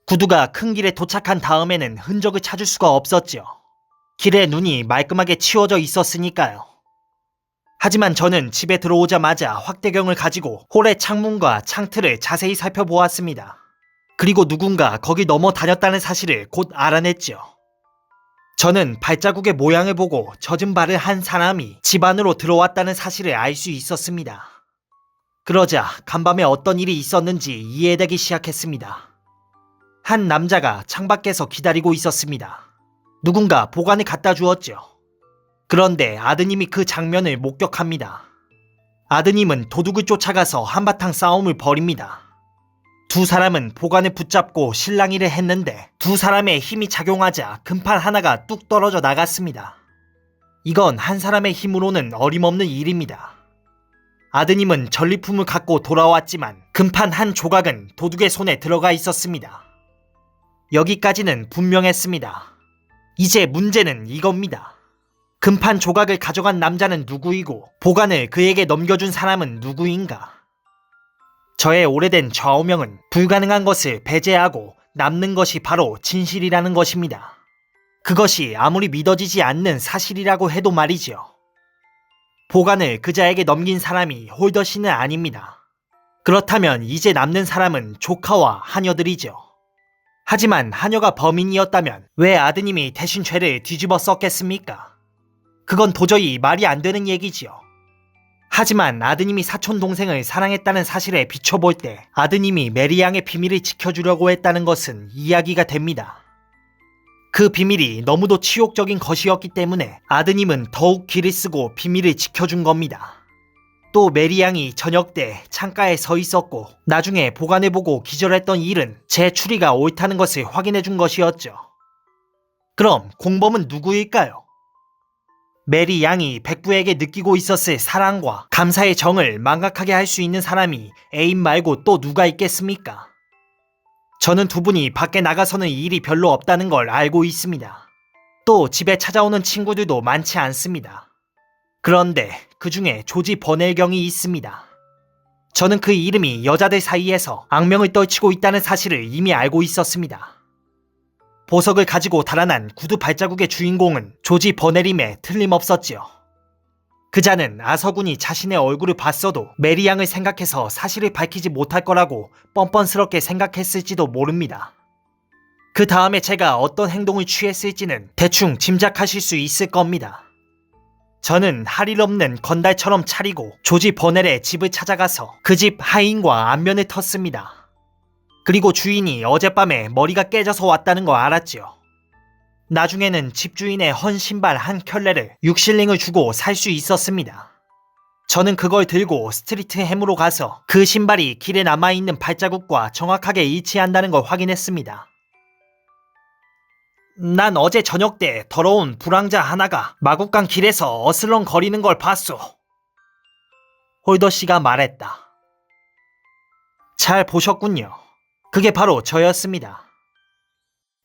구두가 큰 길에 도착한 다음에는 흔적을 찾을 수가 없었죠. 길에 눈이 말끔하게 치워져 있었으니까요. 하지만 저는 집에 들어오자마자 확대경을 가지고 홀의 창문과 창틀을 자세히 살펴보았습니다. 그리고 누군가 거기 넘어 다녔다는 사실을 곧 알아냈죠. 저는 발자국의 모양을 보고 젖은 발을 한 사람이 집 안으로 들어왔다는 사실을 알 수 있었습니다. 그러자 간밤에 어떤 일이 있었는지 이해되기 시작했습니다. 한 남자가 창밖에서 기다리고 있었습니다. 누군가 보관을 갖다 주었죠. 그런데 아드님이 그 장면을 목격합니다. 아드님은 도둑을 쫓아가서 한바탕 싸움을 벌입니다. 두 사람은 보관을 붙잡고 실랑이를 했는데 두 사람의 힘이 작용하자 금판 하나가 뚝 떨어져 나갔습니다. 이건 한 사람의 힘으로는 어림없는 일입니다. 아드님은 전리품을 갖고 돌아왔지만 금판 한 조각은 도둑의 손에 들어가 있었습니다. 여기까지는 분명했습니다. 이제 문제는 이겁니다. 금판 조각을 가져간 남자는 누구이고 보관을 그에게 넘겨준 사람은 누구인가? 저의 오래된 좌우명은 불가능한 것을 배제하고 남는 것이 바로 진실이라는 것입니다. 그것이 아무리 믿어지지 않는 사실이라고 해도 말이죠. 보관을 그자에게 넘긴 사람이 홀더 씨는 아닙니다. 그렇다면 이제 남는 사람은 조카와 하녀들이죠. 하지만 하녀가 범인이었다면 왜 아드님이 대신 죄를 뒤집어 썼겠습니까? 그건 도저히 말이 안 되는 얘기지요. 하지만 아드님이 사촌 동생을 사랑했다는 사실에 비춰볼 때 아드님이 메리 양의 비밀을 지켜주려고 했다는 것은 이야기가 됩니다. 그 비밀이 너무도 치욕적인 것이었기 때문에 아드님은 더욱 기를 쓰고 비밀을 지켜준 겁니다. 또 메리 양이 저녁 때 창가에 서 있었고 나중에 보관해보고 기절했던 일은 제 추리가 옳다는 것을 확인해준 것이었죠. 그럼 공범은 누구일까요? 메리 양이 백부에게 느끼고 있었을 사랑과 감사의 정을 망각하게 할 수 있는 사람이 애인 말고 또 누가 있겠습니까? 저는 두 분이 밖에 나가서는 일이 별로 없다는 걸 알고 있습니다. 또 집에 찾아오는 친구들도 많지 않습니다. 그런데 그 중에 조지 버넬경이 있습니다. 저는 그 이름이 여자들 사이에서 악명을 떨치고 있다는 사실을 이미 알고 있었습니다. 보석을 가지고 달아난 구두 발자국의 주인공은 조지 버넬임에 틀림없었지요. 그자는 아서군이 자신의 얼굴을 봤어도 메리 양을 생각해서 사실을 밝히지 못할 거라고 뻔뻔스럽게 생각했을지도 모릅니다. 그 다음에 제가 어떤 행동을 취했을지는 대충 짐작하실 수 있을 겁니다. 저는 할 일 없는 건달처럼 차리고 조지 버넬의 집을 찾아가서 그 집 하인과 안면을 텄습니다. 그리고 주인이 어젯밤에 머리가 깨져서 왔다는 거 알았죠. 나중에는 집주인의 헌 신발 한 켤레를 6실링을 주고 살 수 있었습니다. 저는 그걸 들고 스트리트 햄으로 가서 그 신발이 길에 남아있는 발자국과 정확하게 일치한다는 걸 확인했습니다. 난 어제 저녁 때 더러운 불황자 하나가 마구간 길에서 어슬렁거리는 걸 봤소. 홀더 씨가 말했다. 잘 보셨군요. 그게 바로 저였습니다.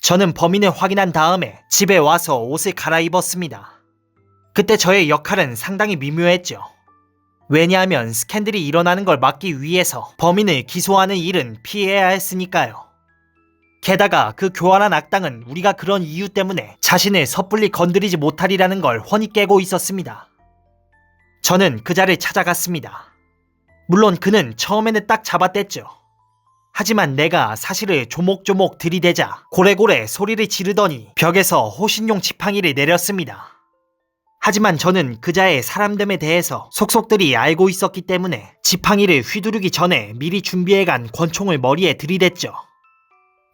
저는 범인을 확인한 다음에 집에 와서 옷을 갈아입었습니다. 그때 저의 역할은 상당히 미묘했죠. 왜냐하면 스캔들이 일어나는 걸 막기 위해서 범인을 기소하는 일은 피해야 했으니까요. 게다가 그 교활한 악당은 우리가 그런 이유 때문에 자신을 섣불리 건드리지 못하리라는 걸 훤히 깨고 있었습니다. 저는 그자를 찾아갔습니다. 물론 그는 처음에는 딱 잡아댔죠. 하지만 내가 사실을 조목조목 들이대자 고래고래 소리를 지르더니 벽에서 호신용 지팡이를 내렸습니다. 하지만 저는 그자의 사람됨에 대해서 속속들이 알고 있었기 때문에 지팡이를 휘두르기 전에 미리 준비해간 권총을 머리에 들이댔죠.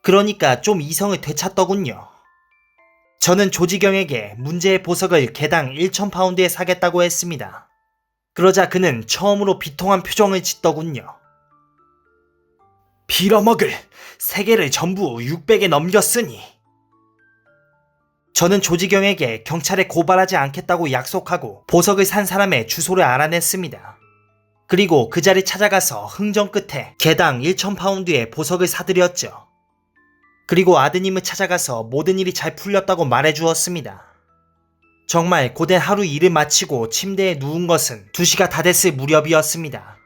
그러니까 좀 이성을 되찾더군요. 저는 조지경에게 문제의 보석을 개당 1,000파운드에 사겠다고 했습니다. 그러자 그는 처음으로 비통한 표정을 짓더군요. 빌어먹을, 세 개를 전부 600에 넘겼으니. 저는 조지경에게 경찰에 고발하지 않겠다고 약속하고 보석을 산 사람의 주소를 알아냈습니다. 그리고 그 자리 찾아가서 흥정 끝에 개당 1,000파운드의 보석을 사들였죠. 그리고 아드님을 찾아가서 모든 일이 잘 풀렸다고 말해주었습니다. 정말 고된 하루 일을 마치고 침대에 누운 것은 2시가 다 됐을 무렵이었습니다.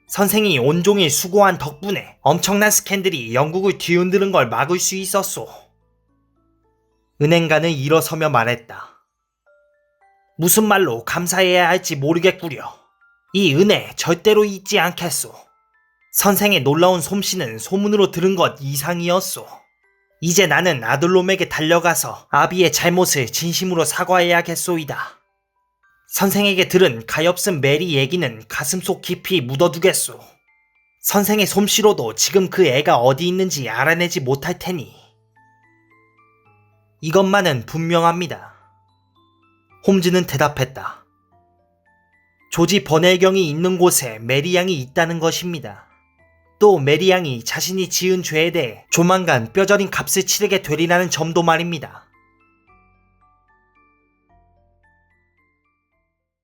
선생이 온종일 수고한 덕분에 엄청난 스캔들이 영국을 뒤흔드는 걸 막을 수 있었소. 은행가는 일어서며 말했다. 무슨 말로 감사해야 할지 모르겠구려. 이 은혜 절대로 잊지 않겠소. 선생의 놀라운 솜씨는 소문으로 들은 것 이상이었소. 이제 나는 아들놈에게 달려가서 아비의 잘못을 진심으로 사과해야겠소이다. 선생에게 들은 가엾은 메리 얘기는 가슴속 깊이 묻어두겠소. 선생의 솜씨로도 지금 그 애가 어디 있는지 알아내지 못할 테니. 이것만은 분명합니다. 홈즈는 대답했다. 조지 버넬경이 있는 곳에 메리 양이 있다는 것입니다. 또 메리 양이 자신이 지은 죄에 대해 조만간 뼈저린 값을 치르게 되리라는 점도 말입니다.